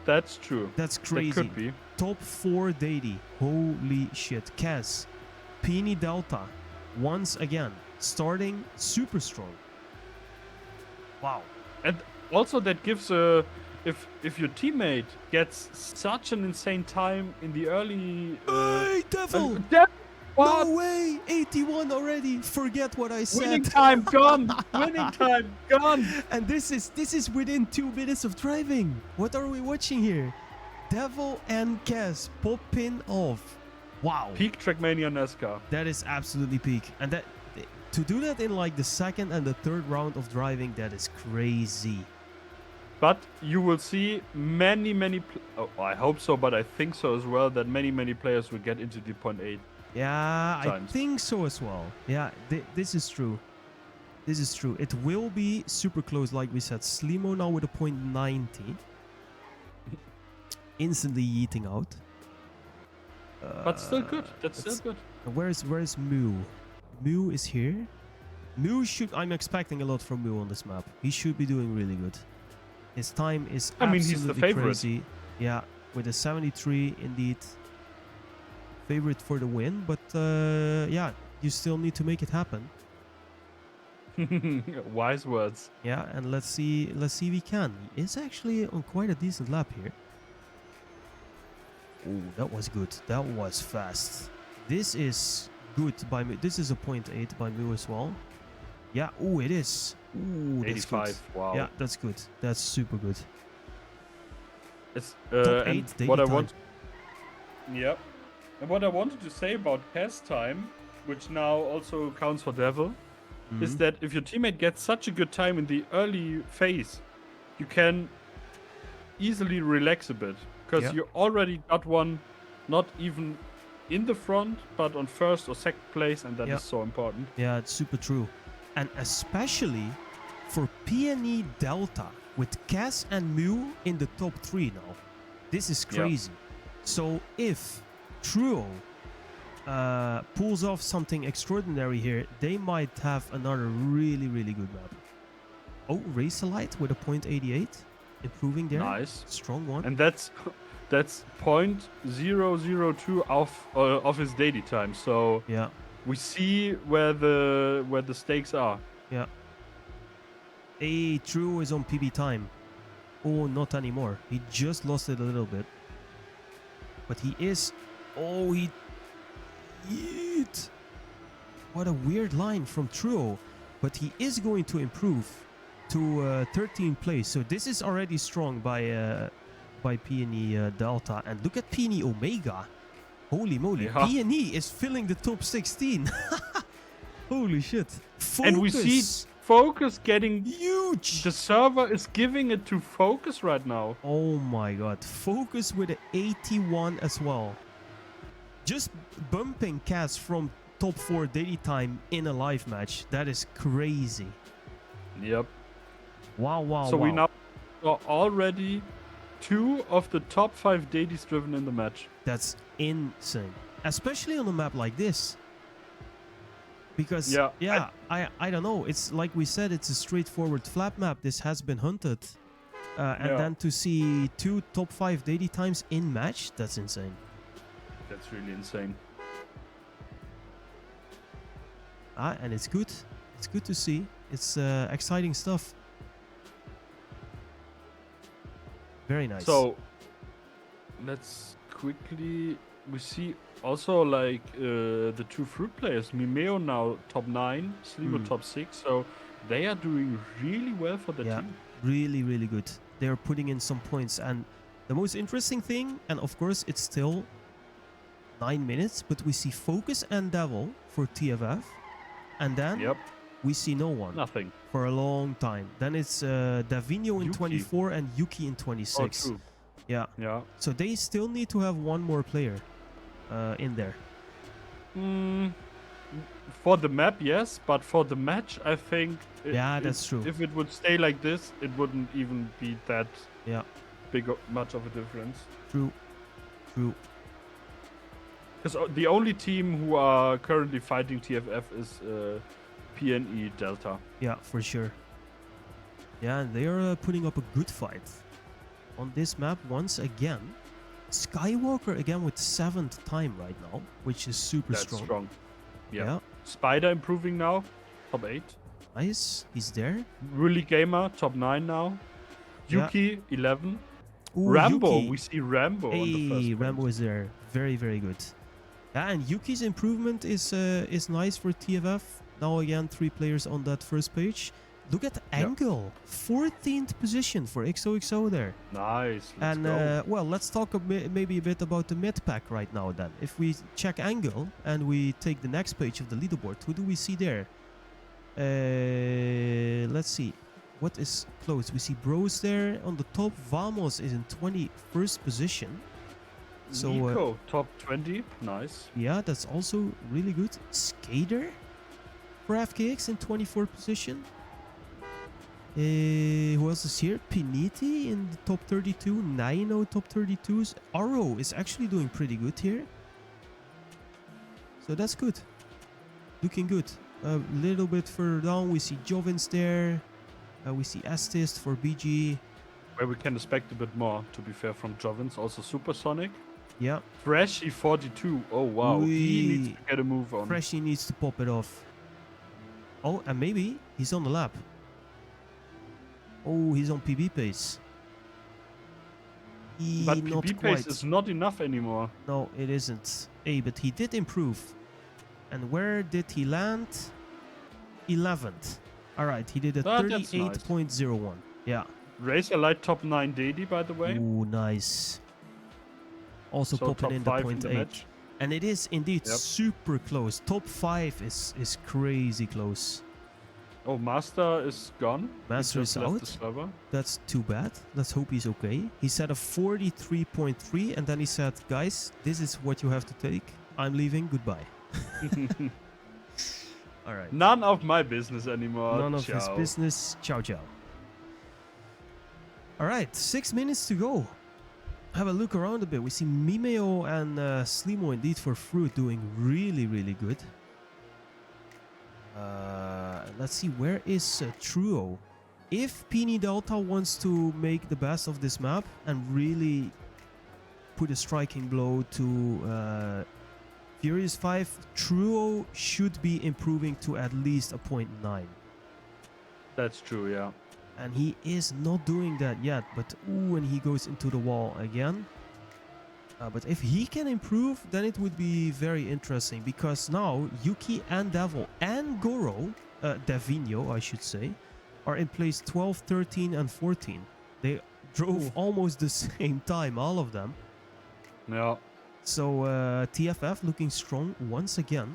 That's true. That's crazy. That could be. Top 4 daily. Holy shit. Kaz, Pini Delta, once again, starting super strong. Wow. And also that gives a... If your teammate gets such an insane time in the early... Hey, Devil! What? No way! 81 already. Forget what I said. Winning time gone. Winning time gone. And this is within 2 minutes of driving. What are we watching here? Devil and Kes popping off. Wow. Peak Trackmania Nascar. That is absolutely peak. And that to do that in like the second and the third round of driving, that is crazy. But you will see many oh, I hope so, but I think so as well, that many players will get into the 0.8. Yeah, times. I think so as well. Yeah, this is true. This is true. It will be super close, like we said. Slimo now with a 0.90. Instantly yeeting out. But still good. That's still good. Where's Mu? Mu is here. Mu should... I'm expecting a lot from Mu on this map. He should be doing really good. His time is he's the favorite. Crazy. Yeah, with a 73 indeed. Favorite for the win, but yeah, you still need to make it happen. Wise words. Yeah, and let's see if he can. He is actually on quite a decent lap here. Oh, that was good. That was fast. This is good by me. This is a 0.8 by Mu as well. Yeah, oh, it is. Ooh, that's 85. good. Wow. Yeah, that's good. That's super good. It's Top 8 and daily what I time. want. Yep. And what I wanted to say about pass time, which now also counts for Devil, is that if your teammate gets such a good time in the early phase, you can easily relax a bit, because you already got one, not even in the front, but on first or second place, and that is so important. Yeah, it's super true. And especially for PNE Delta, with Cass and Mu in the top 3 now. This is crazy. So if Truo pulls off something extraordinary here, they might have another really good map. Oh, Racelite with a 0.88, improving there. Nice. Strong one. And that's 0.002 of his daily time. So yeah, we see where the stakes are. Yeah. Hey, True is on PB time. Oh, not anymore. He just lost it a little bit. But he is... Oh, he... Yeet. What a weird line from True. But he is going to improve to 13th place. So this is already strong by PNE Delta. And look at PNE Omega. Holy moly. Yeah. PNE is filling the top 16. Holy shit. Focus. And we see Focus getting huge. The server is giving it to Focus right now. Oh my god. Focus with an 81 as well. Just bumping Cass from top 4 daily time in a live match. That is crazy. Yep. Wow. So we now are already 2 of the top 5 dailies driven in the match. That's insane. Especially on a map like this. Because, I don't know. It's like we said, it's a straightforward flat map. This has been hunted. And then to see 2 top 5 daily times in match, that's insane. That's really insane. And it's good. It's good to see. It's exciting stuff. Very nice. So, let's quickly... We see also like the 2 fruit players. Mimeo now top 9, Slimo top 6. So they are doing really well for the team. Really good. They're putting in some points. And the most interesting thing, and of course it's still 9 minutes, but we see Focus and Devil for TFF. And then we see no one. Nothing. For a long time. Then it's Davino in 24 and Yuki in 26. Oh, true. Yeah. So they still need to have one more player in there. For the map, yes, but for the match, I think. That's true. If it would stay like this, it wouldn't even be that much of a difference. True. Because the only team who are currently fighting TFF is PNE Delta. Yeah, for sure. Yeah, and they are putting up a good fight on this map once again. Skywalker again with 7th time right now, which is super strong. Yeah. Spider improving now, top 8. Nice, he's there. Willy Gamer, top 9 now. Yuki, 11. Ooh, Rambo, Yuki. we see Rambo on the first point. Rambo is there. Very good. Yeah, and Yuki's improvement is nice for TFF. Now again, 3 players on that first page. look at the angle. 14th position for XOXO there. Nice. Let's And go. well, let's talk maybe a bit about the mid pack right now then. If we check angle and we take the next page of the leaderboard, who do we see there? Let's see. What is close? We see Bros there on the top. Vamos is in 21st position. So Nico, top 20. Nice. yeah, that's also really good. Skater for FKX in 24th position. Who else is here? Piniti in the top 32. Naino top 32s. Aro is actually doing pretty good here. So that's good. Looking good. A little bit further down, we see Jovins there. We see Estist for BG. Where we can expect a bit more, to be fair, from Jovins. Also Supersonic. Yeah. Freshy 42. Oh, wow. He needs to get a move on. Freshy needs to pop it off. Oh, and maybe he's on the lap. Oh, he's on PB pace. But Not PB quite. pace is not enough anymore. No, it isn't. Hey, but he did improve. And where did he land? 11th. All right, he did a 38.01. Yeah. Racer Light top 9 daily, by the way. Ooh, nice. Also So popping top in the 5 in the 0.8. match. And it is indeed Yep. super close. Top 5 is crazy close. Oh, Master is gone. Master He is just left out. the server. That's too bad. Let's hope he's okay. He said a 43.3 and then he said, guys, this is what you have to take. I'm leaving. Goodbye. All right. None of my business anymore. None of his Ciao. business. Ciao, ciao. All right. 6 minutes to go. Have a look around a bit. We see Mimeo and Slimo indeed for Fruit doing really, really good. Let's see, where is Truo? If Pini Delta wants to make the best of this map and really put a striking blow to Furious 5, Truo should be improving to at least a 0.9. That's true, yeah. And he is not doing that yet, but ooh, and he goes into the wall again. But if he can improve, then it would be very interesting, because now Yuki and Devil and Goro, Davino I should say, are in place 12, 13 and 14. They drove almost the same time, all of them. Yeah. So TFF looking strong once again.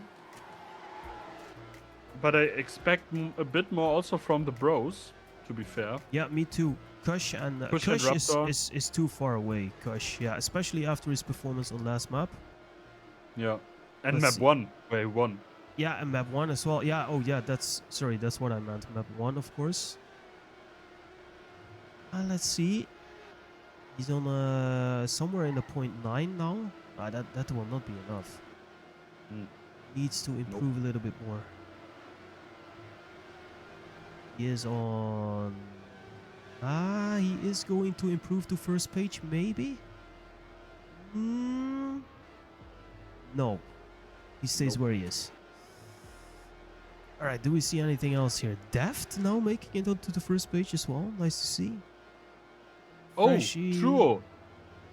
But I expect a bit more also from the bros, to be fair. Yeah, me too. Kush and Kush and Raptor. is too far away. Kush, yeah, especially after his performance on last map. Yeah. And Let's map see. 1, where he won. Yeah, and map 1 as well. Yeah, oh yeah, that's what I meant. Map 1, of course. Let's see. He's on somewhere in the 0.9 now. That will not be enough. Needs to improve a little bit more. He is on... he is going to improve to first page, maybe? No. He stays where he is. Alright, do we see anything else here? Deft now making it onto the first page as well. Nice to see. Oh, Freshy. Truo.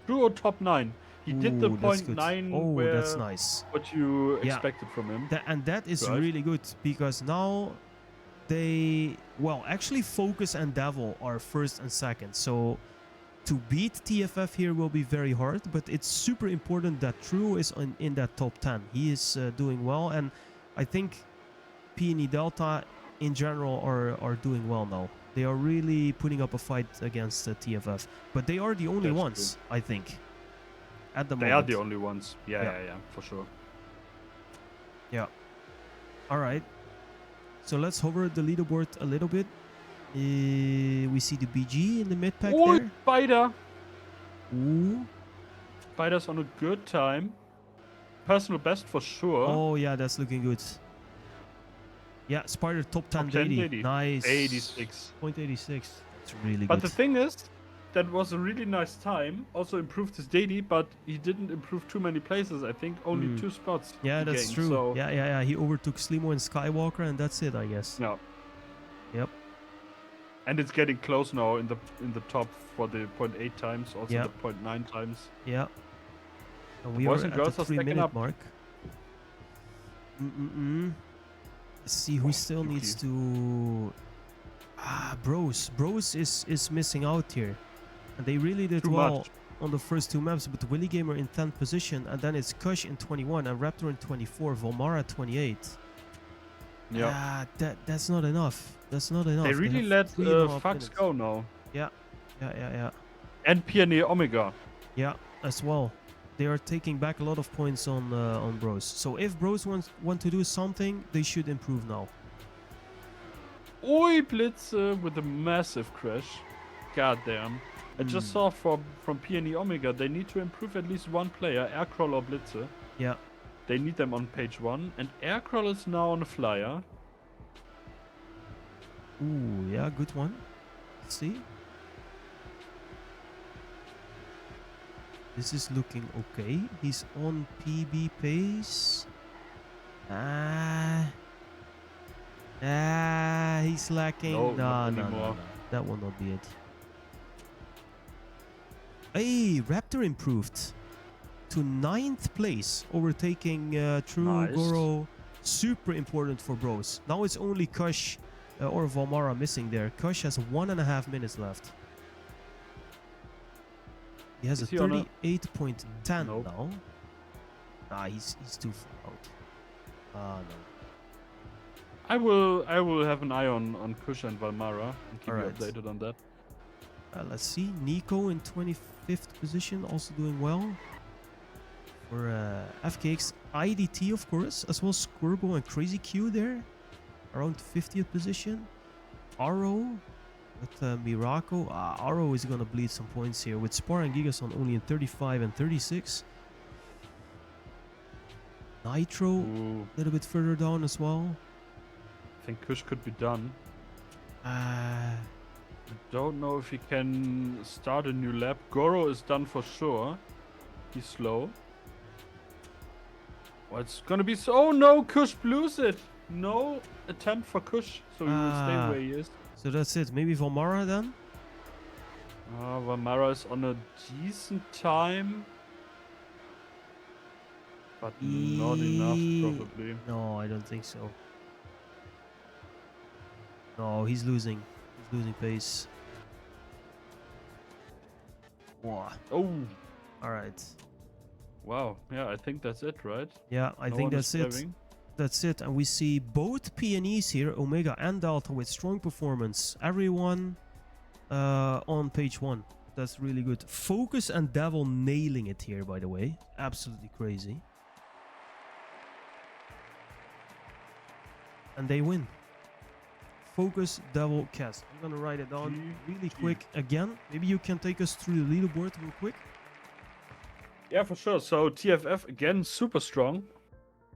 Truo top 9. He did the Ooh, that's good. 0.9 Oh, where that's nice. what you Yeah. expected from him. And that is Right. really good, because now they, well, actually Focus and Devil are first and second. So to beat TFF here will be very hard, but it's super important that True is in that top 10. He is doing well, and I think P&E Delta in general are doing well now. They are really putting up a fight against TFF, but they are the only That's ones, I think, at the They moment. are the only ones. Yeah. Yeah, for sure. Yeah. All right. So let's hover the leaderboard a little bit. We see the BG in the mid pack Oh, there. Spider! Ooh. Spider's on a good time. Personal best for sure. Oh yeah, that's looking good. Yeah, Spider top 10 Top 10 daily. daily. Nice. 86. 0.86. That's really But good. the thing is, that was a really nice time. Also improved his daily, but he didn't improve too many places. I think only 2 spots. Yeah, he that's gained, true. So, Yeah. He overtook Slimo and Skywalker, and that's it, I guess. yeah. Yep. And it's getting close now in the top for the 0.8 times, also Yeah. the 0.9 times. Yeah. And we Boys are and at girls the are stacking 3-minute up. mark. Let's see who still needs to Bros is missing out here. And they really did Too well much. on the first two maps, but Willy Gamer in 10th position, and then it's Kush in 21, and Raptor in 24, Volmara 28. Yeah. That's not enough. That's not enough. They really have let 3.5 Fox minutes. go now. Yeah. And Pioneer Omega. Yeah, as well. They are taking back a lot of points on Bros. So if Bros want to do something, they should improve now. Oi, Blitze with a massive crash. God damn. I just saw from Pioneer Omega, they need to improve at least one player, Aircrawl or Blitze. Yeah. They need them on page 1. And Aircrawl is now on a flyer. Ooh, yeah, good one. Let's see. This is looking okay. He's on PB pace. He's lacking. No. That will not be it. Hey, Raptor improved to 9th place, overtaking True Nice. Goro. Super important for Bros. Now it's only Kush or Volmara missing there. Kush has 1.5 minutes left. He has a 38.10 Nope. now. He's too far out. No. I will have an eye on Kush and Valmara and keep you updated on that. Let's see. Nico in 25th position, also doing well. For FKX, IDT of course, as well as Squirbo and Crazy Q there, around 50th position. Aro with Miraco. Aro is gonna bleed some points here with Spar and Gigason only in 35 and 36. Nitro a little bit further down as well. I think Kush could be done. Uh, I don't know if he can start a new lap. Goro is done for sure. He's slow. Oh, it's gonna be so. Oh no, Kush blues it. No attempt for Kush, so he will stay where he is. So that's it. Maybe Volmara then? Valmara is on a decent time. But not enough, probably. No, I don't think so. No, he's losing. He's losing pace. Wow. Oh. Alright. Wow. Yeah, I think that's it, right? Yeah, I think that's it. That's it. And we see both P&Es here, Omega and Delta, with strong performance. Everyone on page 1. That's really good. Focus and Devil nailing it here, by the way. Absolutely crazy. And they win. Focus, Devil, Cast. I'm gonna write it down really quick again. Maybe you can take us through the leaderboard real quick. Yeah, for sure. So TFF again, super strong.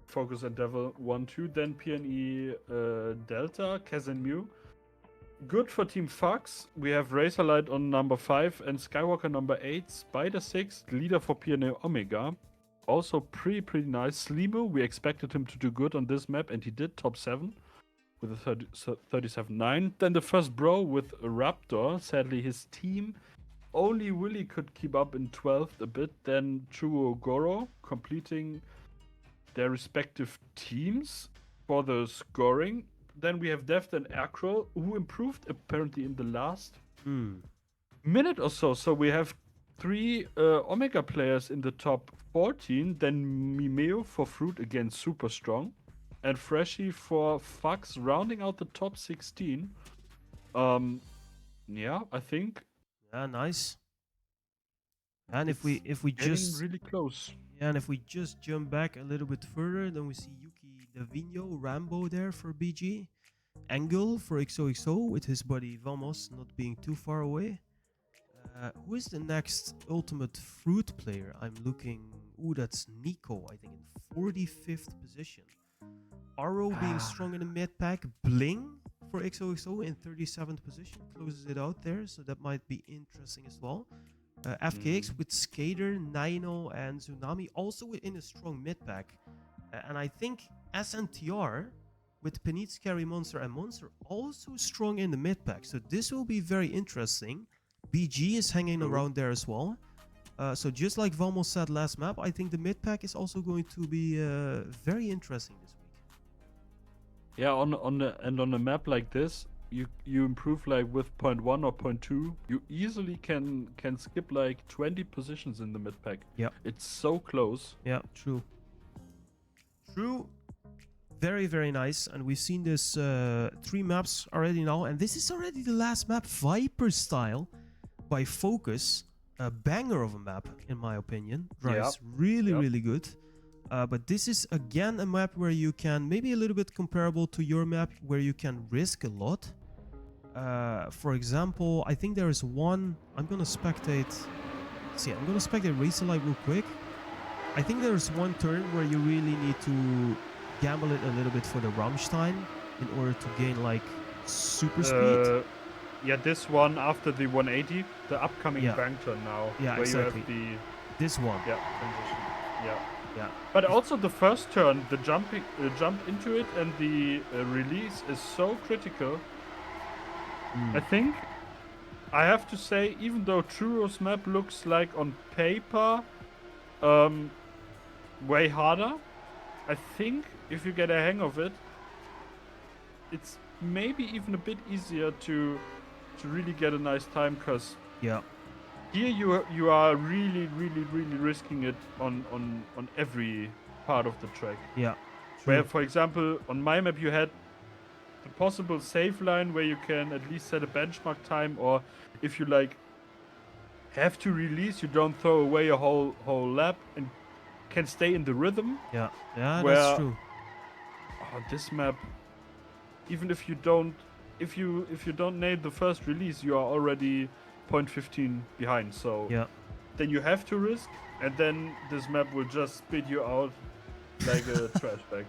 Focus and Devil 1-2. Then PNE Delta, Kaz and Mew. Good for Team Fox. We have Razorlight on number 5 and Skywalker number 8. Spider 6, leader for PNE Omega. Also pretty nice. Slimu, we expected him to do good on this map, and he did, top 7 with a 37.9. Then the first bro with Raptor. Sadly, his team, only Willy could keep up in 12th a bit. Then Chuo Goro completing their respective teams for the scoring. Then we have Deft and Acro, who improved apparently in the last minute or so. So we have 3 Omega players in the top 14. Then Mimeo for Fruit, again super strong. And Freshy for Fox, rounding out the top 16. Yeah, I think. Yeah, nice. And if we just really close. Yeah, and if we just jump back a little bit further, then we see Yuki Davino, Rambo there for BG. Angle for XOXO with his buddy Vamos not being too far away. Who is the next ultimate fruit player? I'm looking. Ooh, that's Nico, I think, in 45th position. Aro being strong in the mid pack. Bling for XOXO in 37th position. Closes it out there, so that might be interesting as well. FKX with Skater, Nino, and Tsunami also in a strong mid pack. And I think SNTR with Penit, Scary Monster, and Monster also strong in the mid pack. So this will be very interesting. BG is hanging around there as well. So just like Vamos said last map, I think the mid pack is also going to be very interesting this week. Yeah, on a map like this, you improve like with 0.1 or 0.2, you easily can skip like 20 positions in the mid pack. Yeah. It's so close. Yeah, true. True. Very, very nice. And we've seen this 3 maps already now. And this is already the last map, Viper Style by Focus. A banger of a map, in my opinion. Drives really, really good. But this is again a map where you can, maybe a little bit comparable to your map, where you can risk a lot. For example, I think there is one, I'm gonna spectate, see, I'm gonna spectate Race Alive real quick. I think there's one turn where you really need to gamble it a little bit for the Rammstein in order to gain like super speed. Yeah, this one after the 180, the upcoming bank turn now. Yeah, where exactly. You have this one. Yeah, transition. Yeah. Yeah. But also the first turn, the jump into it and the release is so critical. I think I have to say, even though Churros map looks like on paper way harder, I think if you get a hang of it, it's maybe even a bit easier to really get a nice time, because here you are really risking it on every part of the track. Yeah. Where, for example, on my map you had the possible save line where you can at least set a benchmark time, or if you like have to release, you don't throw away a whole lap and can stay in the rhythm. Yeah, that's true. On this map, even if you don't nail the first release, you are already 0.15 behind. So then you have to risk, and then this map will just spit you out like a trash bag.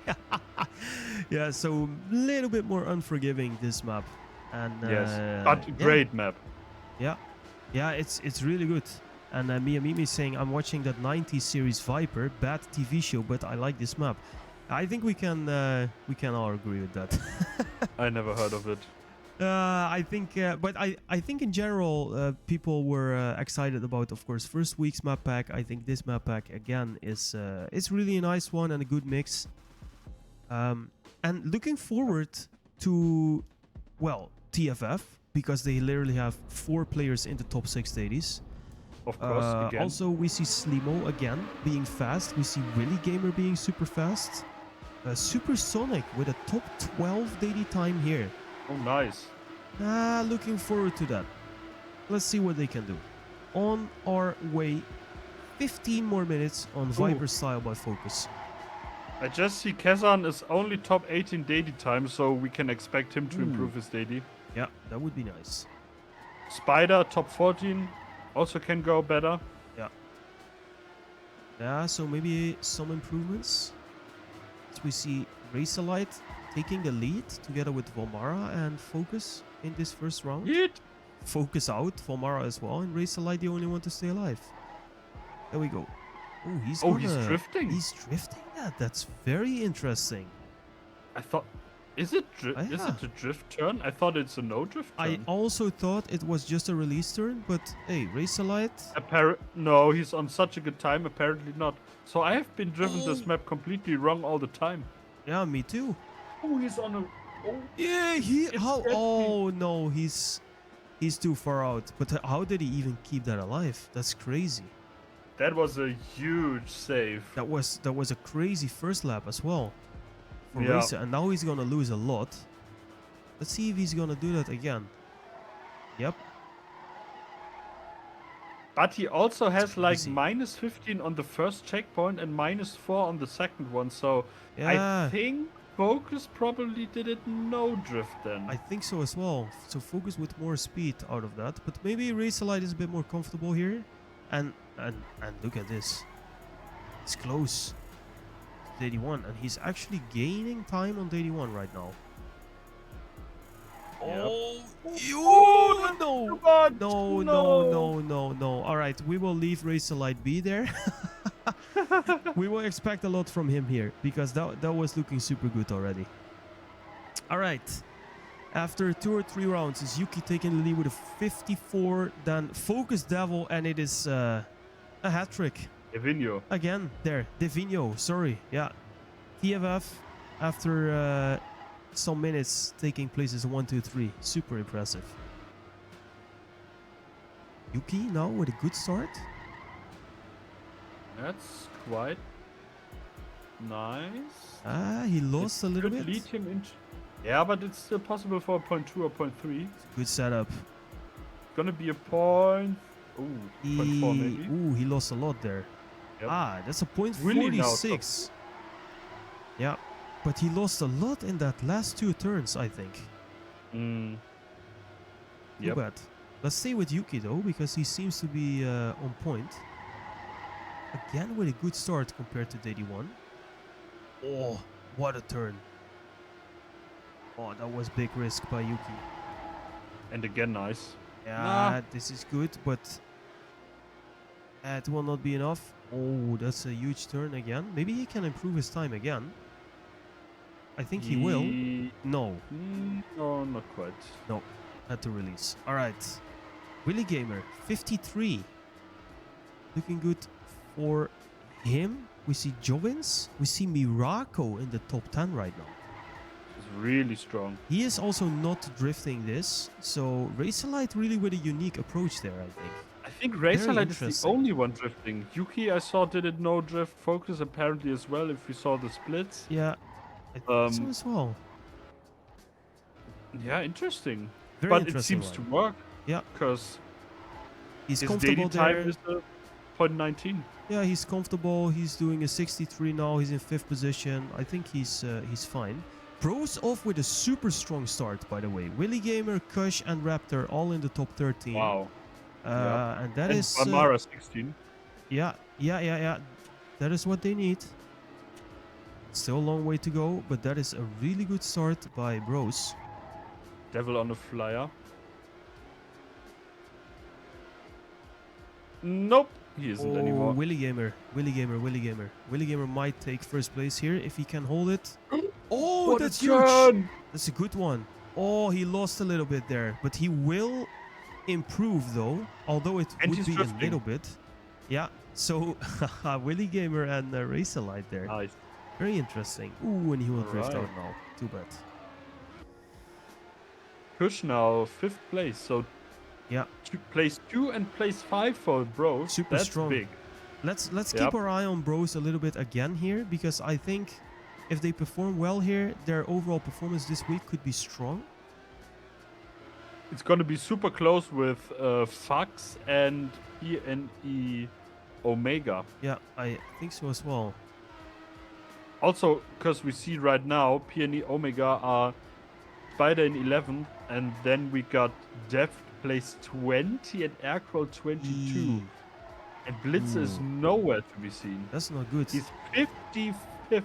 Yeah, so a little bit more unforgiving this map, and yes, but great map. Yeah, it's really good. And Miyamimi saying, I'm watching that 90s series Viper, bad TV show, but I like this map. I think we can all agree with that. I never heard of it. I think, but I think in general, people were excited about, of course, first week's map pack. I think this map pack again is it's really a nice one and a good mix. And looking forward to, well, TFF, because they literally have 4 players in the top 680s. Of course, again. Also, we see Slimo again being fast. We see Willy Gamer being super fast. Supersonic with a top 12 daily time here. Oh, nice. Looking forward to that. Let's see what they can do. On our way, 15 more minutes on Viper Style by Focus. I just see Kazan is only top 18 daily time, so we can expect him to improve his daily. Yeah, that would be nice. Spider, top 14, also can go better. Yeah, so maybe some improvements. As we see Racerlight taking the lead together with Volmara and Focus in this first round. Focus out, Volmara as well, and Racerlight the only one to stay alive. There we go. Oh, he's drifting. He's drifting that. That's very interesting. I thought, is it a drift turn? I thought it's a no drift turn. I also thought it was just a release turn, but hey, Racerlight. No, he's on such a good time. Apparently not. So I have been driven this map completely wrong all the time. Yeah, me too. Oh, he's on a. Oh. Yeah, oh no, he's too far out. But how did he even keep that alive? That's crazy. That was a huge save. That was a crazy first lap as well for Racer, and now he's gonna lose a lot. Let's see if he's gonna do that again. Yep. But he also has like minus 15 on the first checkpoint and minus 4 on the second one. So I think Focus probably did it no drift then. I think so as well. So Focus with more speed out of that. But maybe Racerlight is a bit more comfortable here. And look at this. It's close. 81, and he's actually gaining time on 81 right now. Oh, no. All right, we will leave Racerlight be there. We will expect a lot from him here, because that was looking super good already. All right. After 2 or 3 rounds, is Yuki taking the lead with a 54, then Focus Devil, and it is a hat trick. Devinho. Again, there. Devinho, sorry. Yeah. TFF, after some minutes taking places 1, 2, 3. Super impressive. Yuki now with a good start. That's quite nice. He lost a little Could bit. lead him into... Yeah, but it's still possible for a 0.2 or 0.3. Good setup. Gonna be a point... Ooh, 0.4 maybe. Ooh, he lost a lot there. Yep. That's a point Really now 46. Yeah, but he lost a lot in that last 2 turns, I think. Mm. Too Yep. bad. Let's stay with Yuki though, because he seems to be on point. Again with a good start compared to DD1. Oh, what a turn. Oh, that was big risk by Yuki. And again, nice. Yeah, this is good, but it will not be enough. Oh, that's a huge turn again. Maybe he can improve his time again. I think he will. No. No, not quite. No, had to release. All right. Willy Gamer, 53. Looking good for him. We see Jovins. We see Mirako in the top 10 right now. He's really strong. He is also not drifting this. So Razorlight really with a unique approach there, I think. I think Razorlight is the only one drifting. Yuki, I saw, did it no drift. Focus apparently as well, if we saw the splits. Yeah, I think so as well. Yeah, interesting. Very but interesting it seems to work. Yeah. Because he's his comfortable daily there. time is 0.19. Yeah, he's comfortable. He's doing a 63 now. He's in 5th position. I think he's fine. Pros off with a super strong start, by the way. Willy Gamer, Kush, and Raptor all in the top 13. Wow. And that is... Amara 16. Yeah. That is what they need. Still a long way to go, but that is a really good start by Bros. Devil on a flyer. Nope, he isn't anymore. Willy Gamer. Willy Gamer might take first place here if he can hold it. Oh, that's huge. That's a good one. Oh, he lost a little bit there, but he will improve though, although it would be a little bit. Yeah, so Willy Gamer and Razorlight there. Nice. Very interesting. Ooh, and he will drift out now. Too bad. Kush now 5th place, so yeah, place 2 and place 5 for Bros. Super That's strong. Big. Let's keep our eye on Bros a little bit again here, because I think if they perform well here, their overall performance this week could be strong. It's gonna be super close with Fax and PNE Omega. Yeah, I think so as well. Also, because we see right now, PNE Omega are Spider in 11th, and then we got Deft place 20 and Aircrow 22. And Blitz is nowhere to be seen. That's not good. He's 55th.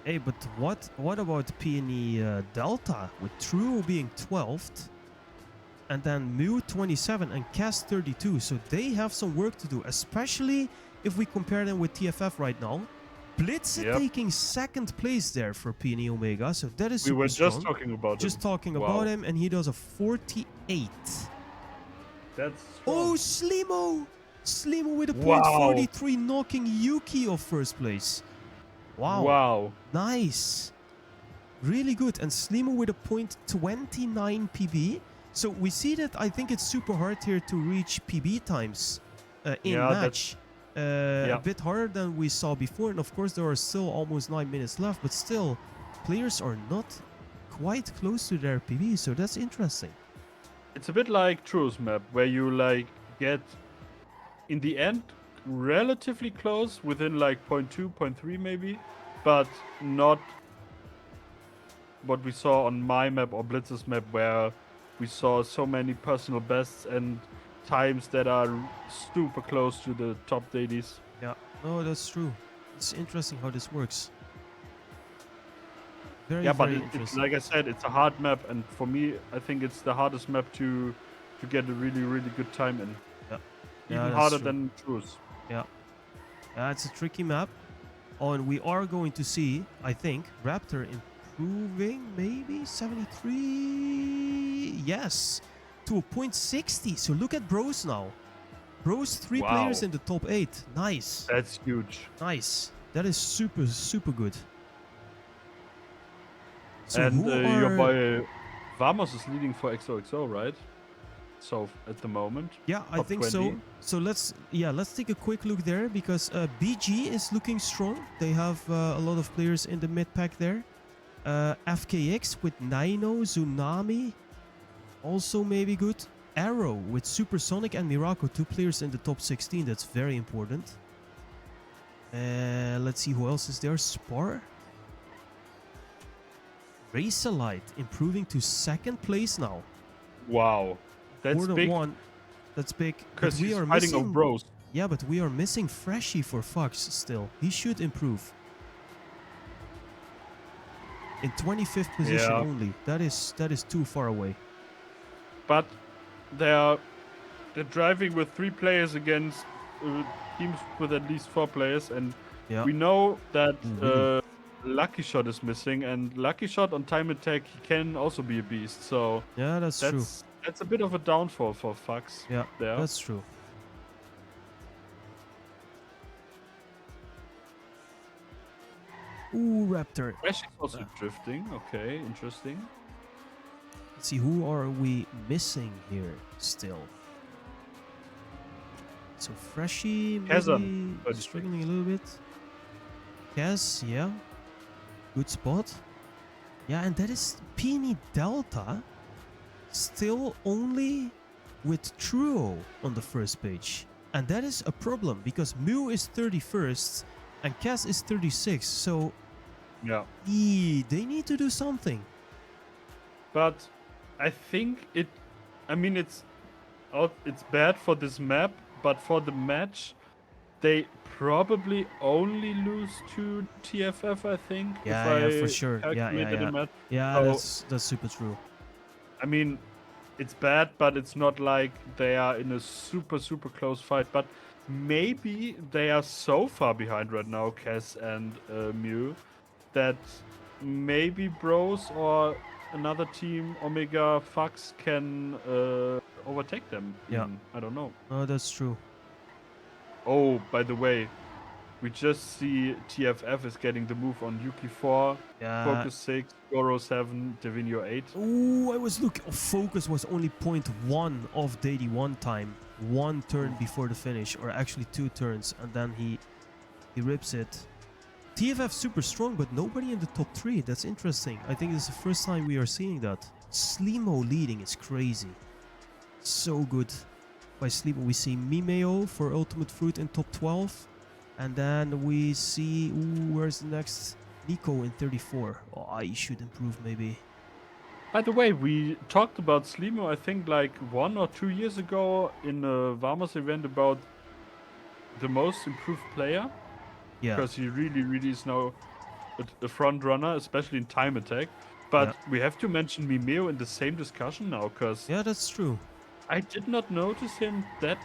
Hey, but what about PNE Delta with True being 12th? And then Mew 27 and Cast 32. So they have some work to do, especially if we compare them with TFF right now. Blitz taking 2nd place there for PNE Omega. So that is super We were strong. just talking about him. Just talking about him, and he does a 48. That's strong. Oh, Slimo! Slimo with a point 43, knocking Yuki off first place. Wow. Nice. Really good. And Slimo with a point 29 PB. So we see that I think it's super hard here to reach PB times in match. A bit harder than we saw before. And of course, there are still almost 9 minutes left. But still, players are not quite close to their PB. So that's interesting. It's a bit like True's map, where you like get, in the end, relatively close, within like 0.2, 0.3 maybe, but not what we saw on my map or Blitz's map, where we saw so many personal bests and times that are super close to the top 80s. Yeah, no, that's true. It's interesting how this works. Very interesting. Like I said, it's a hard map, and for me, I think it's the hardest map to get a really, really good time in. Yeah. Even harder than True's. Yeah. It's a tricky map. Oh, and we are going to see, I think, Raptor improving, maybe 73. Yes, to a point 60. So look at Bros now. Bros 3 players in the top 8. Nice. That's huge. Nice. That is super, super good. So and who your are... boy Vamos is leading for XOXO, right? So at the moment, Yeah, I top think 20. so. So let's take a quick look there, because BG is looking strong. They have a lot of players in the mid pack there. FKX with Nino, Tsunami, also maybe good. Arrow with Supersonic and Miraco, 2 players in the top 16. That's very important. Let's see who else is there. Spar. Racealite improving to 2nd place now. Wow, that's More than big. one. That's big. Because we are fighting on bros. Yeah, but we are missing Freshy for Fox still. He should improve. In 25th position only. That is too far away. But they're driving with 3 players against teams with at least 4 players, and we know that Lucky Shot is missing, and Lucky Shot on time attack, he can also be a beast. So yeah, that's true. That's a bit of a downfall for Fox. Yeah, there. That's true. Ooh, Raptor. Fresh is also drifting. Okay, interesting. Let's see, who are we missing here still? So Freshy maybe struggling a little bit. Kaz, yeah. Good spot. Yeah, and that is Peony Delta still only with Truo on the first page. And that is a problem, because Mew is 31st and Kaz is 36th. So yeah, they need to do something. But I think it's bad for this map, but for the match, they probably only lose to TFF, I think. Yeah, for sure. Yeah, so, that's super true. I mean, it's bad, but it's not like they are in a super, super close fight. But maybe they are so far behind right now, Kaz and Mew, that maybe Bros or another team, Omega, Fox, can overtake them. Yeah. I don't know. Oh, that's true. Oh, by the way, we just see TFF is getting the move on Yuki 4, Focus 6, Goro 7, Divinio 8. Oh, I was looking. Focus was only 0.1 of Dady one time. 1 turn before the finish, or actually 2 turns, and then he rips it. TFF super strong, but nobody in the top 3. That's interesting. I think this is the first time we are seeing that. Slimo leading is crazy. So good. By Slimo, we see Mimeo for Ultimate Fruit in top 12. And then we see, where's the next? Nico in 34. Oh, he should improve maybe. By the way, we talked about Slimo, I think, like 1 or 2 years ago in a Vamos event about the most improved player. Yeah. Because he really is now a front runner, especially in time attack. But we have to mention Mimeo in the same discussion now, because yeah, that's true. I did not notice him that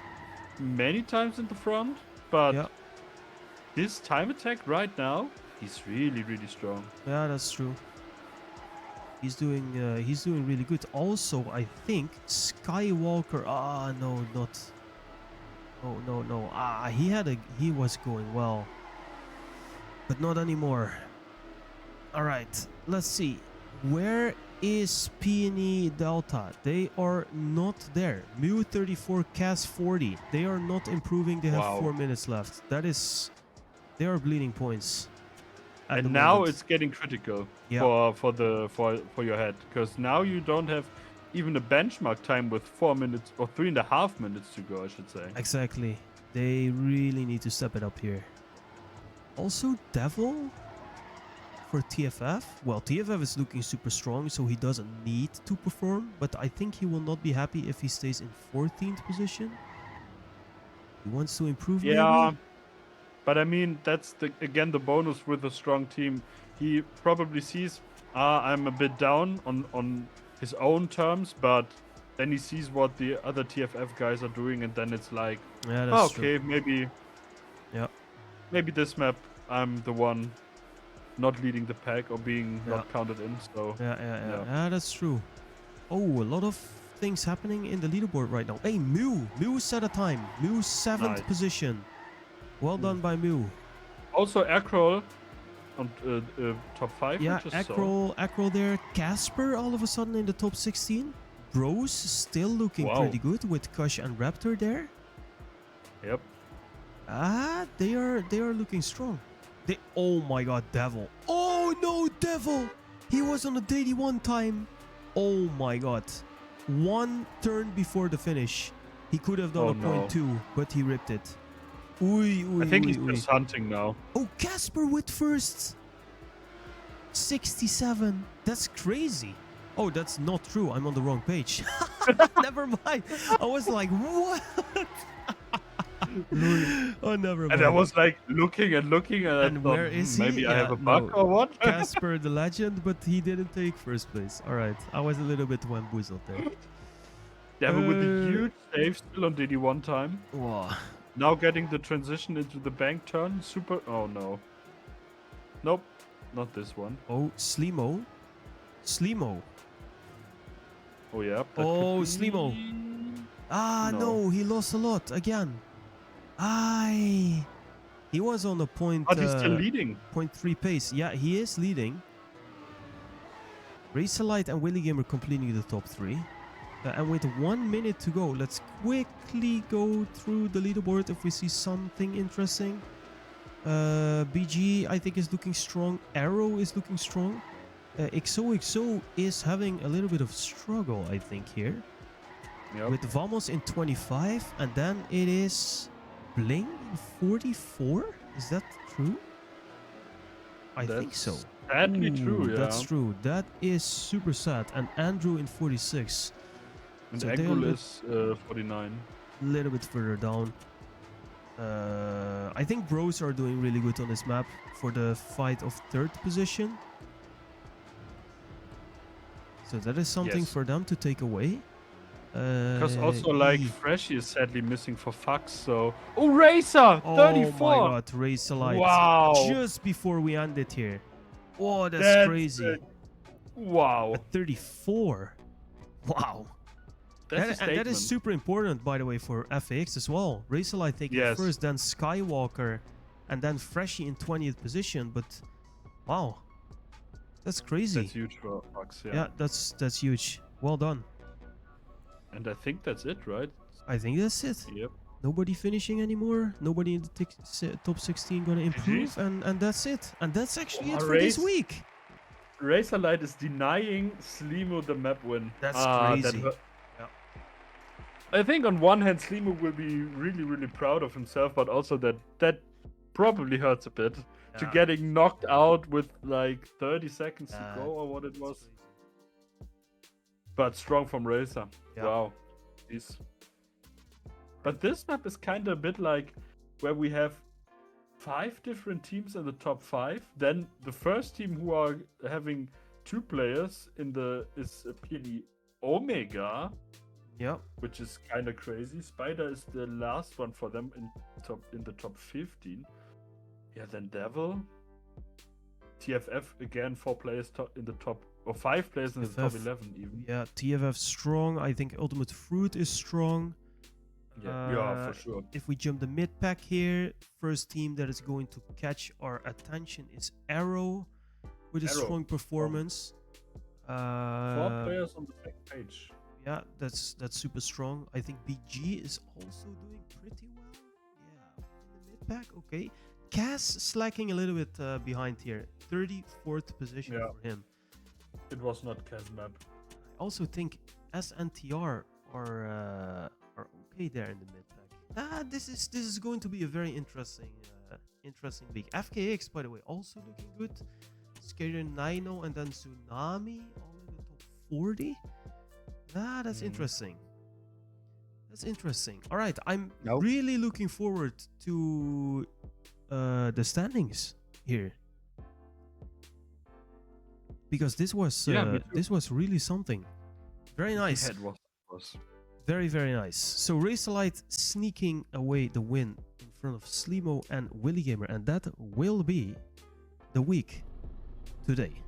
many times in the front, but this time attack right now, he's really strong. Yeah, that's true. He's doing really good. Also, I think Skywalker. No. He was going well, but not anymore. All right, let's see. Where is Peony Delta? They are not there. Mew 34, Kaz 40. They are not improving. They have 4 minutes left. They are bleeding points. And now it's getting critical for your head, because now you don't have even a benchmark time with 4 minutes or 3.5 minutes to go, I should say. Exactly. They really need to step it up here. Also, Devil for TFF. Well, TFF is looking super strong, so he doesn't need to perform, but I think he will not be happy if he stays in 14th position. He wants to improve maybe? But I mean, that's again the bonus with a strong team. He probably sees, I'm a bit down on his own terms, but then he sees what the other TFF guys are doing, and then it's like, true. maybe this map I'm the one not leading the pack or being not counted in. So yeah, that's true. Oh, a lot of things happening in the leaderboard right now. Hey, Mew set a time. Mew 7th position. Well done by Mew. Also, Aircroll on top 5. Yeah, we just saw. Acro there. Casper all of a sudden in the top 16. Bros still looking pretty good with Kush and Raptor there. Yep. They are looking strong. Oh my god, Devil. Oh no, Devil! He was on a 81 time. Oh my god. One turn before the finish. He could have done a 0.2, but he ripped it. I think he's just hunting now. Oh, Casper with first. 67. That's crazy. Oh, that's not true. I'm on the wrong page. Never mind. I was like, what? Oh, never mind. And I was like looking and I thought, where is he? Maybe I have a bug or what? Casper the legend, but he didn't take first place. All right. I was a little bit bamboozled there. Devil with a huge save still on DD1 time. Wow. Now getting the transition into the bank turn. Super. Oh no. Nope. Not this one. Oh, Slimo. Oh yeah. Oh, Slimo. No, he lost a lot again. He was on a point. But he's still leading. 0.3 pace. Yeah, he is leading. Racerlight and Willy Gamer completing the top 3. And with 1 minute to go, let's quickly go through the leaderboard if we see something interesting. BG, I think, is looking strong. Arrow is looking strong. XOXO is having a little bit of struggle, I think, here. Yep. With Vamos in 25, and then it is Bling in 44. Is that true? I think so. Sadly true, yeah. That's true. That is super sad. And Andrew in 46. And so Angle is 49. A little bit further down. I think Bros are doing really good on this map for the fight of 3rd position. So that is something for them to take away. Because also, like, Freshy is sadly missing for Fox, so... Oh, Racer! 34! Oh my god, Racerlight. Wow! Just before we end it here. Oh, that's crazy. Wow. At 34. Wow. That is super important, by the way, for FAX as well. Racerlight taking first, then Skywalker, and then Freshy in 20th position. But wow, that's crazy. That's huge for Fox. Yeah, that's huge. Well done. And I think that's it, right? I think that's it. Yep. Nobody finishing anymore. Nobody in the top 16 gonna improve, and that's it. And that's actually it for this week. Racerlight is denying Slimo the map win. That's crazy. I think on one hand Slimo will be really, really proud of himself, but also that probably hurts a bit. To getting knocked out with like 30 seconds to go or what it was. But strong from Racer. Yeah. Wow. Jeez. But this map is kind of a bit like where we have 5 different teams in the top 5. Then the first team who are having 2 players is purely Omega. Yep. Which is kind of crazy. Spider is the last one for them in the top 15. Yeah, then Devil. TFF again, 4 players in the top, or 5 players in the top 11 even. Yeah, TFF strong. I think Ultimate Fruit is strong. Yeah, for sure. If we jump the mid pack here, first team that is going to catch our attention is Arrow with a strong performance. 4 players on the second page. Yeah, that's super strong. I think BG is also doing pretty well. Yeah, in the mid pack, okay. Cass slacking a little bit behind here. 34th position for him. It was not Cass map. I also think SNTR are okay there in the mid pack. This is going to be a very interesting week. FKX, by the way, also looking good. Skater Nino and then Tsunami all in the top 40. That's interesting. That's interesting. All right, I'm really looking forward to the standings here, because this was really something. Very nice. It was. Very, very nice. So Racerlight sneaking away the win in front of Slimo and Willy Gamer, and that will be the week today.